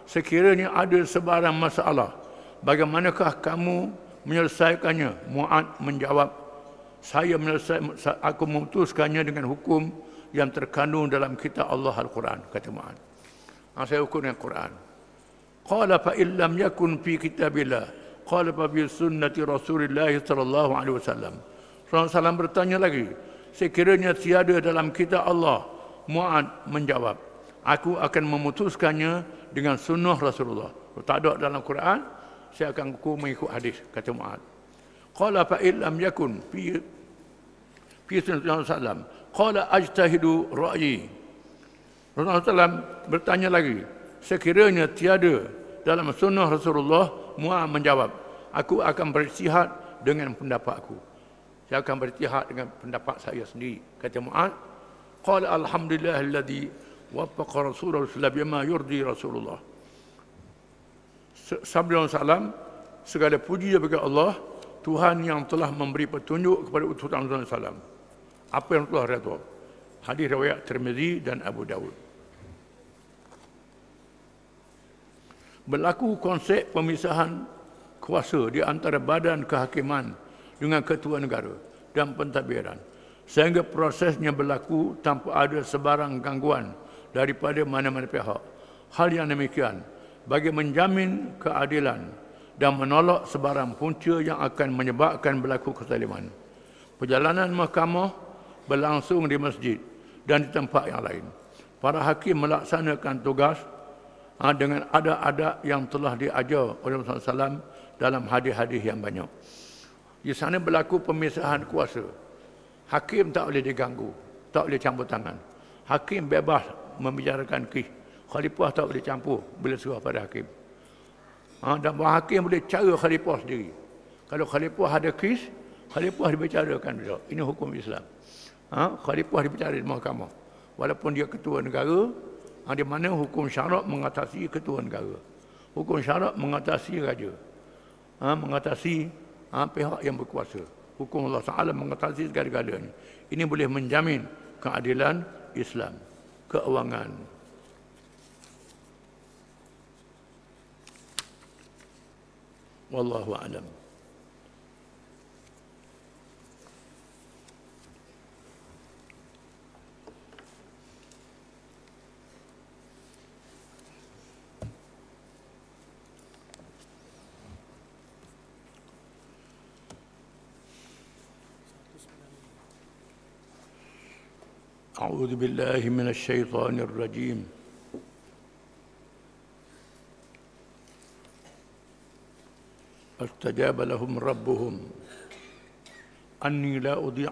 sekiranya ada sebarang masalah, bagaimanakah kamu menyelesaikannya? Mu'ad menjawab, aku memutuskannya dengan hukum yang terkandung dalam kitab Allah Al-Quran, kata Mu'ad. Saya hukum dengan Quran. Qala fa illam yakun fi kitabillah, qala fa bi sunnati Rasulillah sallallahu alaihi wasallam. Rasulullah SAW bertanya lagi, sekiranya tiada dalam kitab Allah, Mu'ad menjawab, aku akan memutuskannya dengan sunnah Rasulullah. Kalau tak ada dalam Quran, saya akan hukum mengikut hadis, kata Mu'ad. Qala fa illam yakun fi sunnati Rasulullah, qala ajtahidu ra'yi. Rasulullah SAW bertanya lagi, sekiranya tiada dalam sunnah Rasulullah, Mu'ad menjawab, aku akan berijtihad dengan pendapatku. Saya akan berijtihad dengan pendapat saya sendiri, kata Mu'ad. Qala alhamdulillahilladzi waffaqa Rasulullah bima yurdi Rasulullah. Sabda Rasulullah, segala puji bagi Allah, Tuhan yang telah memberi petunjuk kepada utusan Rasulullah SAW. Apa yang telah redha. Hadis riwayat Tirmizi dan Abu Dawud. Berlaku konsep pemisahan kuasa di antara badan kehakiman dengan ketua negara dan pentadbiran, sehingga prosesnya berlaku tanpa ada sebarang gangguan daripada mana-mana pihak. Hal yang demikian bagi menjamin keadilan dan menolak sebarang punca yang akan menyebabkan berlaku kezaliman. Perjalanan mahkamah berlangsung di masjid dan di tempat yang lain. Para hakim melaksanakan tugas dengan adab-adab yang telah diajar oleh Rasulullah SAW dalam hadis-hadis yang banyak. Di sana berlaku pemisahan kuasa. Hakim tak boleh diganggu, tak boleh campur tangan. Hakim bebas membicarakan kes. Khalifah tak boleh campur bila suruh pada hakim. Dan hakim boleh cara khalifah sendiri. Kalau khalifah ada kes, khalifah dibicarakan juga. Ini hukum Islam. Khalifah dibicarakan di mahkamah. Walaupun dia ketua negara, di mana hukum syarak mengatasi ketua negara. Hukum syarak mengatasi raja. Mengatasi pihak yang berkuasa. Hukum Allah Ta'ala mengatasi segala-galanya. Ini boleh menjamin keadilan Islam, keuangan. Wallahu a'lam. أعوذ بالله من الشيطان الرجيم. فاستجاب لهم ربهم أني لا أضيع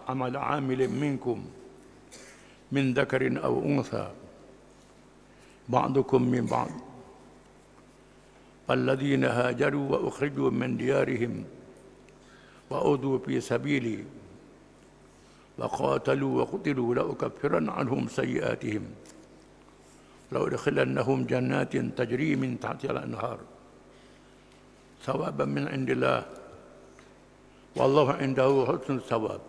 عمل عامل منكم من ذكر أو أنثى بعضكم من بعض فالذين هاجروا وأخرجوا من ديارهم وأوذوا في سبيلي وقاتلوا وقتلوا لأكفرن عنهم سيئاتهم لأدخلنهم جنات تجري من تحتها الأنهار ثوابا من عند الله والله عنده حسن الثواب.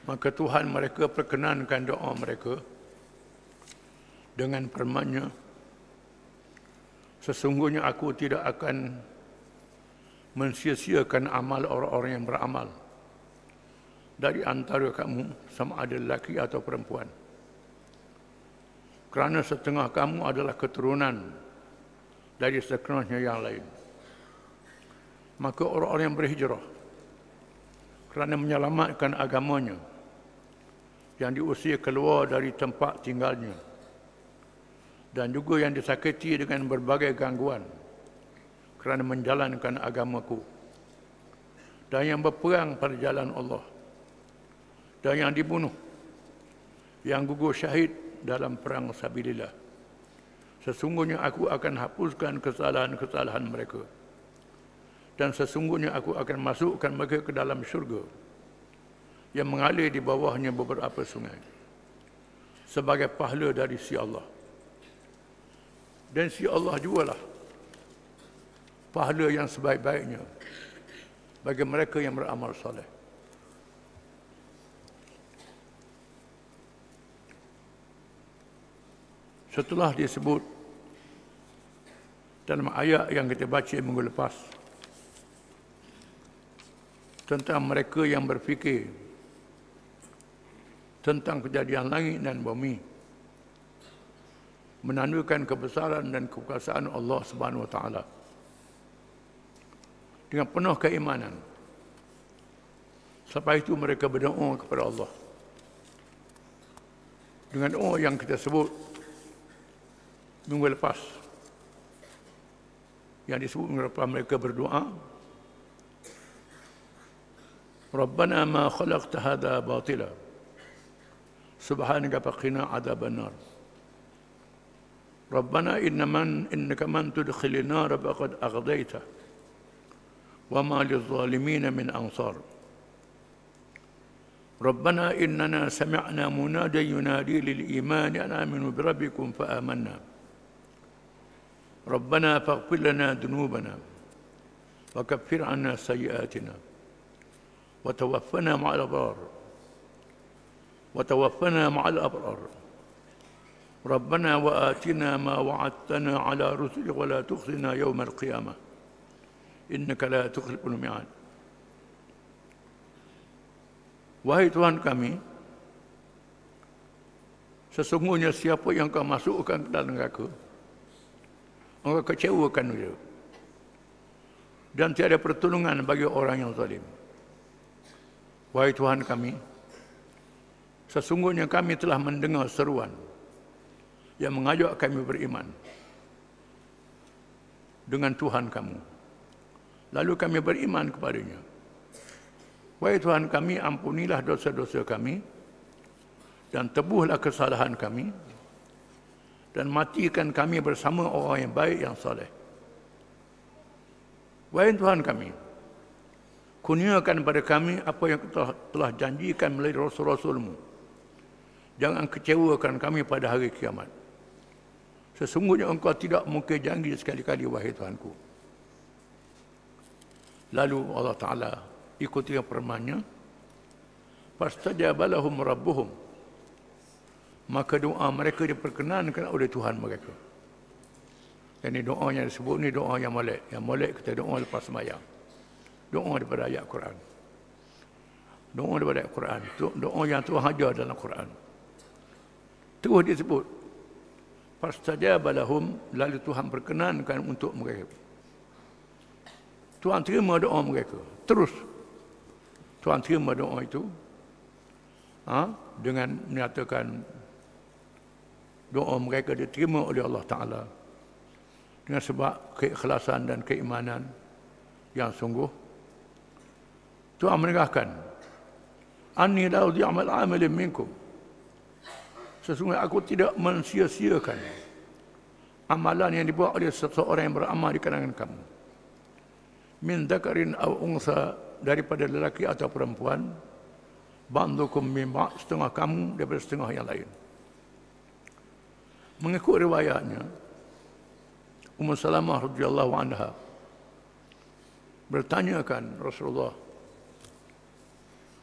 Maka Tuhan mereka perkenankan doa mereka dengan firman-Nya, sesungguhnya aku tidak akan mensia-siakan amal orang-orang yang beramal dari antara kamu, sama ada lelaki atau perempuan. Kerana setengah kamu adalah keturunan dari setengahnya yang lain. Maka orang-orang yang berhijrah kerana menyelamatkan agamanya, yang diusir keluar dari tempat tinggalnya, dan juga yang disakiti dengan berbagai gangguan kerana menjalankan agamaku, dan yang berperang pada jalan Allah, dan yang dibunuh, yang gugur syahid dalam perang sabilillah. Sesungguhnya aku akan hapuskan kesalahan-kesalahan mereka, dan sesungguhnya aku akan masukkan mereka ke dalam syurga yang mengalir di bawahnya beberapa sungai, sebagai pahala dari si Allah. Dan si Allah jugalah pahala yang sebaik-baiknya bagi mereka yang beramal soleh. Setelah disebut dalam ayat yang kita baca minggu lepas tentang mereka yang berfikir tentang kejadian langit dan bumi, menandakan kebesaran dan kekuasaan Allah Subhanahu wa taala, dengan penuh keimanan. Selepas itu mereka berdoa kepada Allah dengan doa yang kita sebut minggu lepas, yang disebut minggu lepas. Mereka berdoa, Rabbana ma khalaqta hadha batila subhanaka faqina adzaban nar. Rabbana innaka man tudkhilin nar faqad aghdaita wa ma lizalimin min ansar. Rabbana innana sami'na munadiyan yunadi lil iman an aminu bi rabbikum fa amanna. Rabbana faghfir lana dhunubana wa kaffir 'anna sayyi'atina wa tawaffana ma'al abrar وتوفنا مع الأبرار ربنا وآتنا ما وعدتنا على رسلك ولا تخزنا يوم القيامة إنك لا تخلف الميعاد. Wahai Tuhan kami, sesungguhnya siapa yang kau masukkan ke dalam neraka, engkau kecewakan dia, dan tiada pertolongan bagi orang yang zalim. Wahai Tuhan kami, sesungguhnya kami telah mendengar seruan yang mengajak kami beriman dengan Tuhan kamu, lalu kami beriman kepadanya. Wahai Tuhan kami, ampunilah dosa-dosa kami dan tebuhlah kesalahan kami, dan matikan kami bersama orang yang baik yang saleh. Wahai Tuhan kami, kurniakan pada kami apa yang telah janjikan melalui Rasul-Rasul-Mu. Jangan kecewakan kami pada hari kiamat. Sesungguhnya engkau tidak mungkin janji sekali-kali, wahai Tuhanku. Lalu Allah Ta'ala ikuti firman-Nya, fastajaba lahum rabbuhum, maka doa mereka diperkenankan oleh Tuhan mereka. Dan ini doa yang disebut ni doa yang molek. Yang molek kita doa lepas sembahyang. Doa daripada ayat Quran. Doa daripada ayat Quran. Doa yang Tuhan ajar dalam Quran. Terus disebut fastajaba lahum, lalu Tuhan perkenankan untuk mereka. Tuhan terima doa mereka. Terus Tuhan terima doa itu dengan menyatakan doa mereka diterima oleh Allah Ta'ala dengan sebab keikhlasan dan keimanan yang sungguh. Tuhan menegaskan, anni la udhi'u 'amalin minkum, sesungguhnya aku tidak mensia-siakan amalan yang dibuat oleh seseorang yang beramal di kalangan kamu. Min dzakarin aw unsa, daripada lelaki atau perempuan. Ba'dukum min ba'd, setengah kamu daripada setengah yang lain. Mengikut riwayatnya, Ummu Salamah radhiyallahu anha bertanyakan Rasulullah,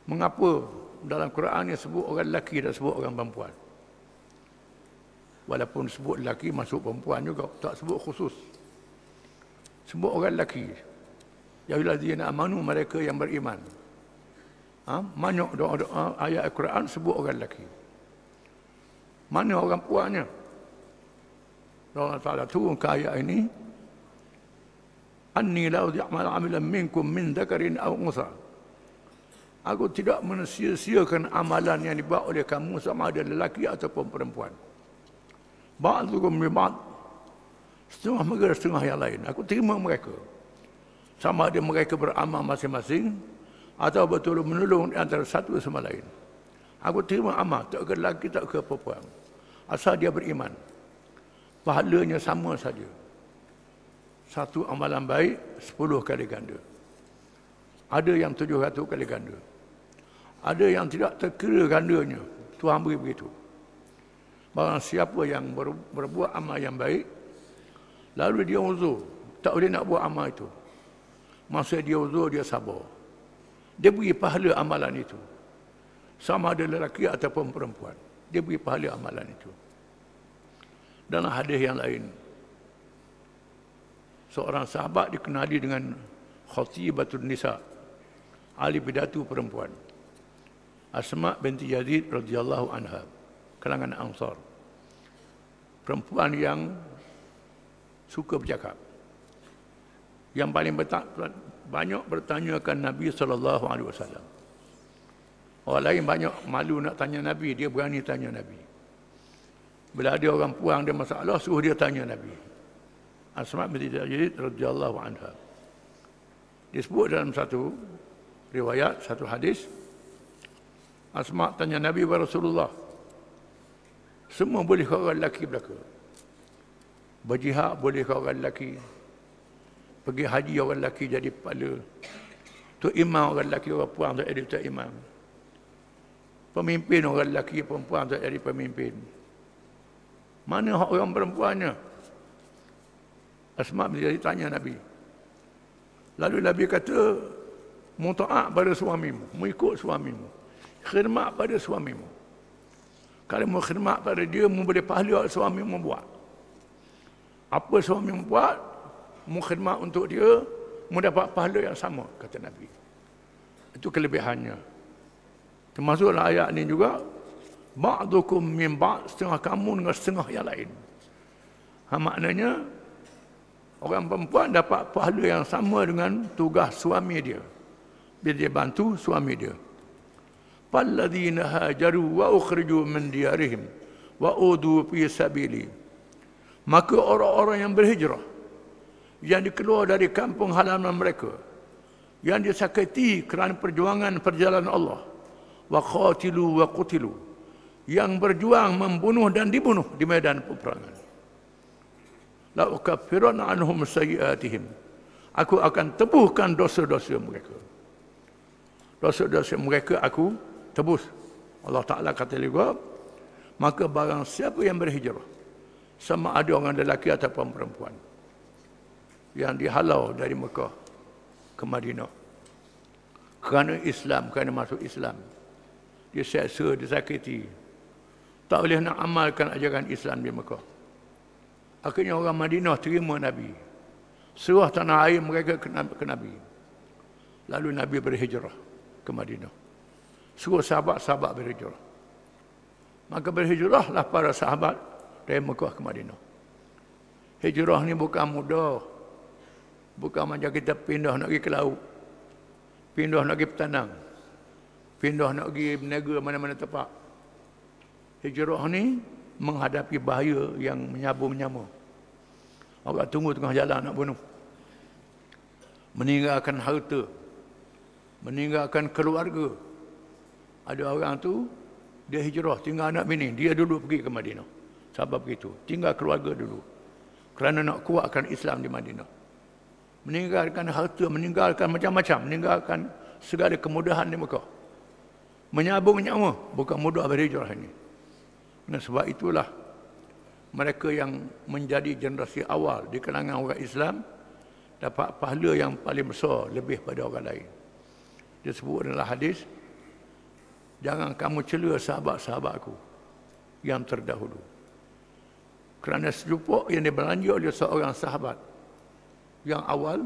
mengapa dalam Quran yang sebut orang lelaki, tak sebut orang perempuan. Walaupun sebut lelaki masuk perempuan juga, tak sebut khusus. Sebut orang lelaki. Ya ayyuhallazina amanu, mereka yang beriman. Banyak doa-doa ayat Al-Quran sebut orang lelaki. Mana orang puannya? Allah Ta'ala turun ke ayat ini, Anni la udhi'amal amilan minkum min dzakarin aw unsa. Aku tidak mensia-siakan amalan yang dibuat oleh kamu sama ada lelaki ataupun perempuan. Ba'dukum min ba'd. Setengah mereka setengah yang lain. Aku terima mereka. Sama ada mereka beramal masing-masing atau betul menolong antara satu sama lain. Aku terima amal, tak ke lelaki, tak ke perempuan. Asal dia beriman. Pahalanya sama saja. Satu amalan baik 10 kali ganda. Ada yang 700 kali ganda. Ada yang tidak terkira gandanya. Tuhan beri begitu. Barang siapa yang berbuat amal yang baik, lalu dia uzur, tak boleh nak buat amal itu. Masa dia uzur, dia sabar. Dia beri pahala amalan itu. Sama ada lelaki ataupun perempuan. Dia beri pahala amalan itu. Dalam hadis yang lain, seorang sahabat dikenali dengan Khatibatun Nisa, ahli pidato perempuan, Asma binti Yazid radhiyallahu anha, kalangan Ansar. Perempuan yang suka bercakap, yang paling banyak bertanyakan Nabi SAW. Orang lain banyak malu nak tanya Nabi, dia berani tanya Nabi. Bila ada orang puang dia masalah, suruh dia tanya Nabi. Asma binti Yazid radhiyallahu anha. Disebut dalam satu riwayat, satu hadis, Asma tanya Nabi wa Rasulullah, semua boleh ke orang lelaki belaka? Berjihad boleh ke orang lelaki? Pergi haji orang lelaki jadi kepala? Tu imam orang lelaki, orang puang tak jadi tu imam. Pemimpin orang lelaki, perempuan tak jadi pemimpin. Mana hak orang perempuannya? Asma binti Yazid tanya Nabi. Lalu Nabi kata, mutaat pada suamimu, mengikut suamimu, khidmat pada suamimu. Kalau mau khidmat pada dia, mu boleh pahala suami mu buat. Apa suami mu buat, mu khidmat untuk dia, mu dapat pahala yang sama, kata Nabi. Itu kelebihannya. Termasuklah ayat ini juga, ba'dukum min ba'd, setengah kamu dengan setengah yang lain. Maknanya orang perempuan dapat pahala yang sama dengan tugas suami dia, bila dia bantu suami dia. Falladzina hajaru wa ukhriju min diyarihim wa udu fi sabili. Maka orang-orang yang berhijrah, yang dikeluar dari kampung halaman mereka, yang disakiti kerana perjuangan perjalanan Allah, wa qatilu wa qutilu, yang berjuang membunuh dan dibunuh di medan peperangan. La ukaffiranna anhum sayyi'atihim. Aku akan tebuskan dosa-dosa mereka. Dosa-dosa mereka aku tebus. Allah Ta'ala kata juga, maka barang siapa yang berhijrah, sama ada orang lelaki ataupun perempuan, yang dihalau dari Mekah ke Madinah kerana Islam, kerana masuk Islam, dia seksa, disakiti, tak boleh nak amalkan ajaran Islam di Mekah. Akhirnya orang Madinah terima Nabi, serah tanah air mereka ke Nabi. Lalu Nabi berhijrah ke Madinah, suruh sahabat-sahabat berhijrah. Maka berhijrahlah para sahabat dari Mekah ke Madinah. Hijrah ni bukan mudah. Bukan macam kita pindah nak pergi ke laut, pindah nak pergi petanang, pindah nak pergi berniaga mana-mana tempat. Hijrah ni menghadapi bahaya yang menyabu-menyamu. Orang tunggu tengah jalan nak bunuh, meninggalkan harta, meninggalkan keluarga. Ada orang tu, dia hijrah, tinggal anak bini, dia dulu pergi ke Madinah. Sebab begitu, tinggal keluarga dulu, kerana nak kuatkan Islam di Madinah. Meninggalkan harta, meninggalkan macam-macam, meninggalkan segala kemudahan di Mekah. Menyabung nyawa, bukan mudah berhijrah ini. Dan sebab itulah mereka yang menjadi generasi awal di kalangan orang Islam dapat pahala yang paling besar lebih pada orang lain. Disebut dalam hadis, jangan kamu cela sahabat-sahabatku yang terdahulu. Kerana secupuk yang dibelanja oleh seorang sahabat yang awal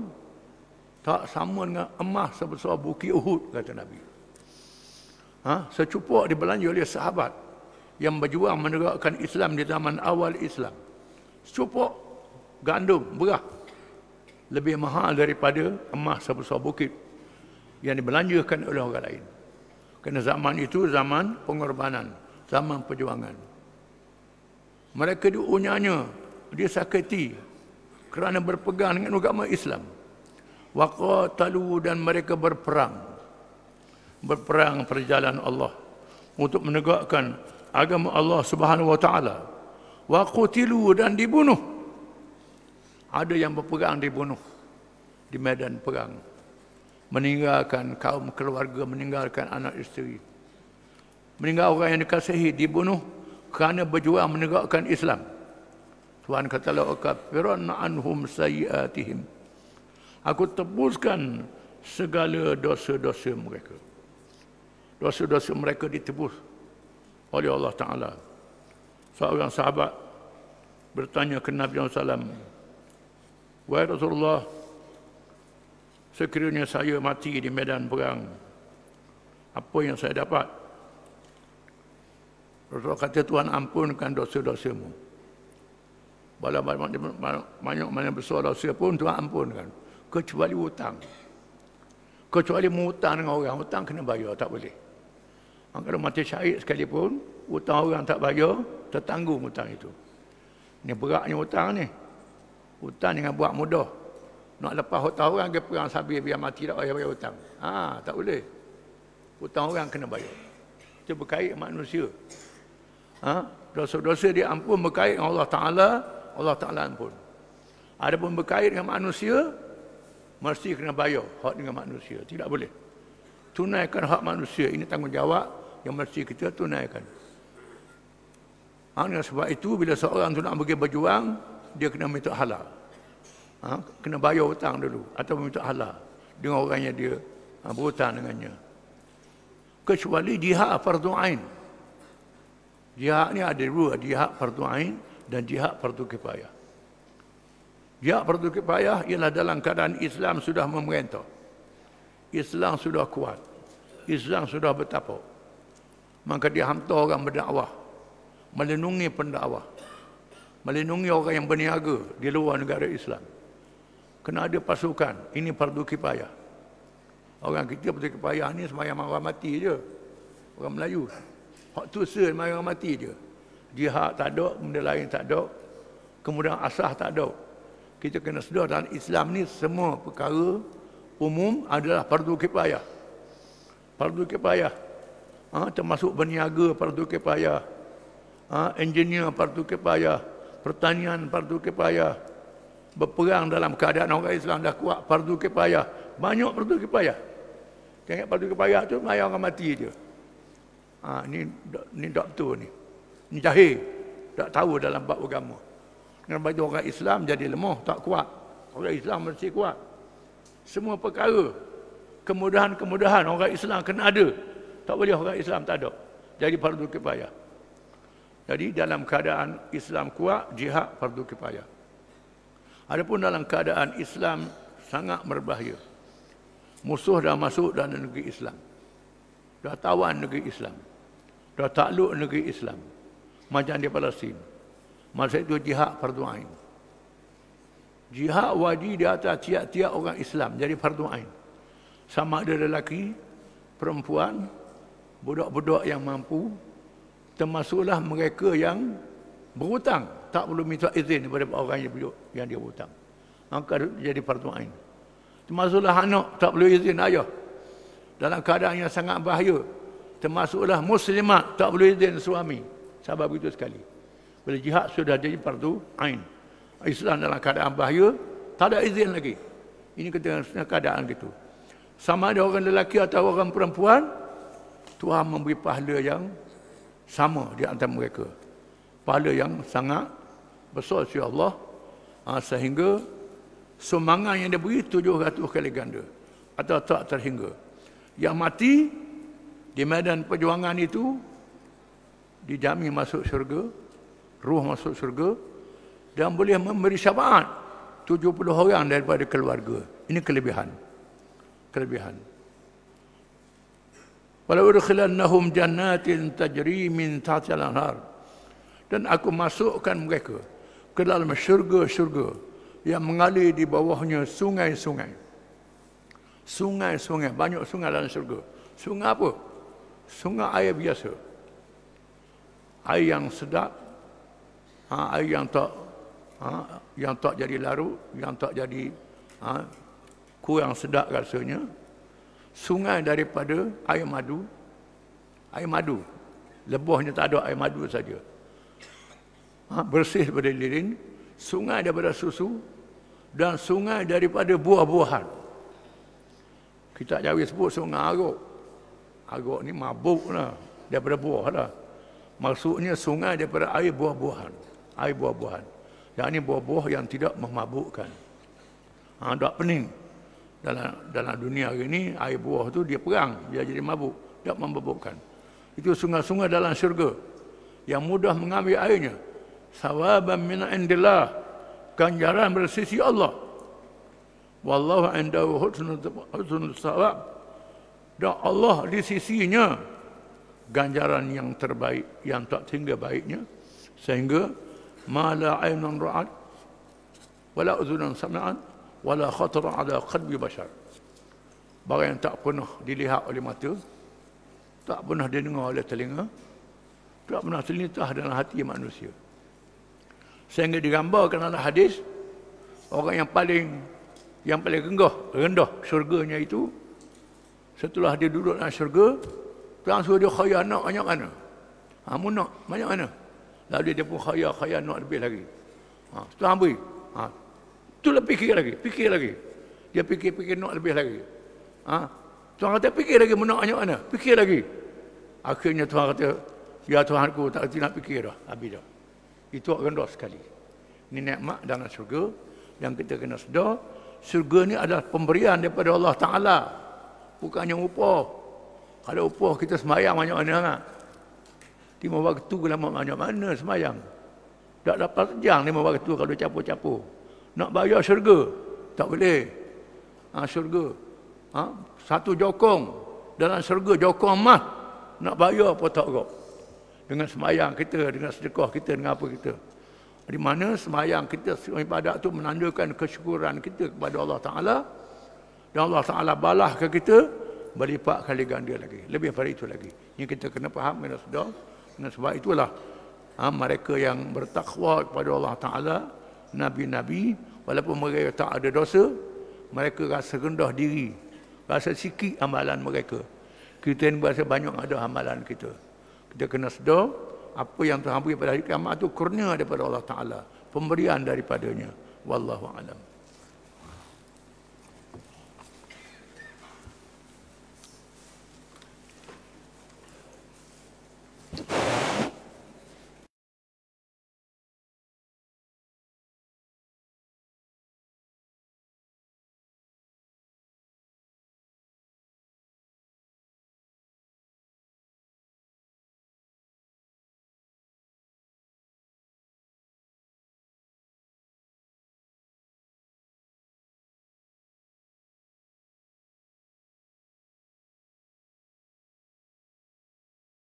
tak sama dengan emas sebesar bukit Uhud, kata Nabi. Secupuk dibelanja oleh sahabat yang berjuang menegakkan Islam di zaman awal Islam. Secupuk gandum, beras, lebih mahal daripada emas sebesar bukit yang dibelanjakan oleh orang lain. Kerana zaman itu zaman pengorbanan, zaman perjuangan. Mereka diunyanya, disakiti kerana berpegang dengan agama Islam. Waqatalu, dan mereka berperang perjalanan Allah untuk menegakkan agama Allah Subhanahu wa taala. Waqutilu, dan dibunuh. Ada yang berperang dibunuh di medan perang. Meninggalkan kaum keluarga, meninggalkan anak isteri. Meninggal orang yang dikasihi, dibunuh kerana berjuang menegakkan Islam. Tuhan kata, la ukaffiranna anhum sayyi'atihim. Aku tebuskan segala dosa-dosa mereka. Dosa-dosa mereka ditebus oleh Allah Ta'ala. Seorang sahabat bertanya ke Nabi SAW, wahai Rasulullah, sekiranya saya mati di medan perang, apa yang saya dapat? Rasulullah kata, Tuhan ampunkan dosa-dosamu. Banyak besar dosa pun Tuhan ampunkan, kecuali hutang. Kecuali hutang dengan orang, hutang kena bayar, tak boleh. Kalau mati syahid sekalipun, hutang orang tak bayar, tertanggung hutang itu. Ini beratnya hutang ni. Hutang dengan buat mudah. Nak lepas hutang orang, dia perang sabir biar mati tak bayar hutang. Tak boleh. Hutang orang kena bayar. Itu berkait manusia. Dosa-dosa dia ampun berkait dengan Allah Ta'ala, Allah Ta'ala ampun. Adapun berkait dengan manusia, mesti kena bayar hak dengan manusia. Tidak boleh. Tunaikan hak manusia. Ini tanggungjawab yang mesti kita tunaikan. Dengan sebab itu, bila seorang tu nak pergi berjuang, dia kena minta halal. Kena bayar hutang dulu. Atau minta halal dengan orang yang dia berhutang dengannya. Kecuali jihad fardu ain. Jihad ni ada dua, jihad fardu ain dan jihad fardu kifayah. Jihad fardu kifayah ialah dalam keadaan Islam sudah memerintah. Islam sudah kuat. Islam sudah bertapuk. Maka dia hantar orang berdakwah, melindungi pendakwah, melindungi orang yang berniaga di luar negara Islam. Kena ada pasukan, ini fardu kifayah. Orang kita fardu kifayah ni sembahyang orang mati je. Orang Melayu. Hak tu sembahyang orang mati je. Jihad tak ada, benda lain tak ada. Kemudian asah tak ada. Kita kena sedar dalam Islam ni semua perkara umum adalah fardu kifayah. Fardu kifayah. Termasuk berniaga fardu kifayah. Engineer fardu kifayah. Pertanian fardu kifayah. Berperang dalam keadaan orang Islam dah kuat fardu kifayah. Banyak fardu kifayah. Jangan fardu kifayah tu sembahyang orang mati je. Ni doktor ni. Ni jahil. Tak tahu dalam bab agama. Dengan bagi orang Islam jadi lemah, tak kuat. Orang Islam mesti kuat. Semua perkara, kemudahan-kemudahan orang Islam kena ada. Tak boleh orang Islam tak ada. Jadi fardu kifayah. Jadi dalam keadaan Islam kuat, jihad fardu kifayah. Adapun dalam keadaan Islam sangat berbahaya. Musuh dah masuk dalam negeri Islam. Dah tawan negeri Islam. Dah takluk negeri Islam. Macam di Palestin. Masa itu jihad fardu ain. Jihad wajib di atas tiap-tiap orang Islam. Jadi fardu ain. Sama ada lelaki, perempuan, budak-budak yang mampu, termasuklah mereka yang berhutang. Tak perlu minta izin daripada orang yang dia berhutang. Maka jadi fardu ain. Termasuklah anak, tak perlu izin ayah. Dalam keadaan yang sangat bahaya. Termasuklah muslimat, tak perlu izin suami. Sahabat begitu sekali. Bila jihad sudah jadi fardu ain. Islam dalam keadaan bahaya, tak ada izin lagi. Ini keadaan gitu. Sama ada orang lelaki atau orang perempuan, Tuhan memberi pahala yang sama di antara mereka. Pahala yang sangat besar sisi Allah, sehingga sumbangan yang diberi 700 kali ganda atau tak terhingga. Yang mati Di medan perjuangan itu dijamin masuk syurga, ruh masuk syurga, dan boleh memberi syafaat 70 orang daripada keluarga. Ini kelebihan. Walau udkhilannahum jannatin tajri min tahtiha al-anhar. Dan aku masukkan mereka ke dalam syurga-syurga yang mengalir di bawahnya sungai-sungai. Sungai-sungai, banyak sungai dalam syurga. Sungai apa? Sungai air biasa. Air yang sedap, air yang tak jadi larut, yang tak jadi kurang sedap rasanya. Sungai daripada air madu. Air madu. Lebahnya tak ada, air madu saja. Bersih daripada lirin. Sungai daripada susu. Dan sungai daripada buah-buahan. Kita Jawi sebut sungai Arok. Arok ni mabuk lah. Daripada buah lah. Maksudnya sungai daripada air buah-buahan. Air buah-buahan. Yang ini buah-buah yang tidak memabukkan. Tak pening. Dalam dunia hari ini, air buah tu dia perang. Dia jadi mabuk. Tak memabukkan. Itu sungai-sungai dalam syurga. Yang mudah mengambil airnya. Sawaban min indillah. Ganjaran bersisi Allah. Wallahu indahu husnul sawab. Dan Allah di sisinya ganjaran yang terbaik, yang tak tinggal baiknya, sehingga ma la aynun ra'at wala udhunun sami'at wala khatara ala qalbi bashar. Barang yang tak pernah dilihat oleh mata, tak pernah didengar oleh telinga, tak pernah terlintas dalam hati manusia. Sehingga digambarkan dalam hadis, orang yang paling rendah syurganya itu, setelah dia duduk dalam syurga, langsung dia khayal nak banyak mana. Mu nak banyak mana. Lalu dia pun khayal nak lebih lagi. Setelah ambil. Itulah fikir lagi. Dia fikir nak lebih lagi. Tuhan kata fikir lagi, mu nak banyak mana. Fikir lagi. Akhirnya Tuhan kata, ya Tuhanku, tak nak fikir dah. Habis dah. Itu rendah sekali. Ini nikmat dalam syurga yang kita kena sedar. Syurga ni adalah pemberian daripada Allah Ta'ala. Bukannya upah. Kalau upah kita semayang banyak mana. 5 waktu lama banyak mana semayang. Tak dapat sejam 5 waktu kalau capur-capur. Nak bayar syurga. Tak boleh. Syurga. Satu jokong. Dalam syurga jokong emas. Nak bayar apa tak kok. Dengan semayang kita, dengan sedekah kita, dengan apa kita. Di mana semayang kita, ibadat itu menandakan kesyukuran kita kepada Allah Ta'ala. Dan Allah Ta'ala balas ke kita, berlipat kali ganda lagi. Lebih daripada itu lagi. Ini kita kena faham, kena sedar. Dan sebab itulah, mereka yang bertakwa kepada Allah Ta'ala, Nabi-Nabi, walaupun mereka tak ada dosa, mereka rasa rendah diri. Rasa sikit amalan mereka. Kita ni berasa banyak ada amalan kita. Kita kena sedar apa yang Tuhan beri pada hari kiamat itu kurnia daripada Allah Ta'ala. Pemberian daripadanya. Wallahu a'lam.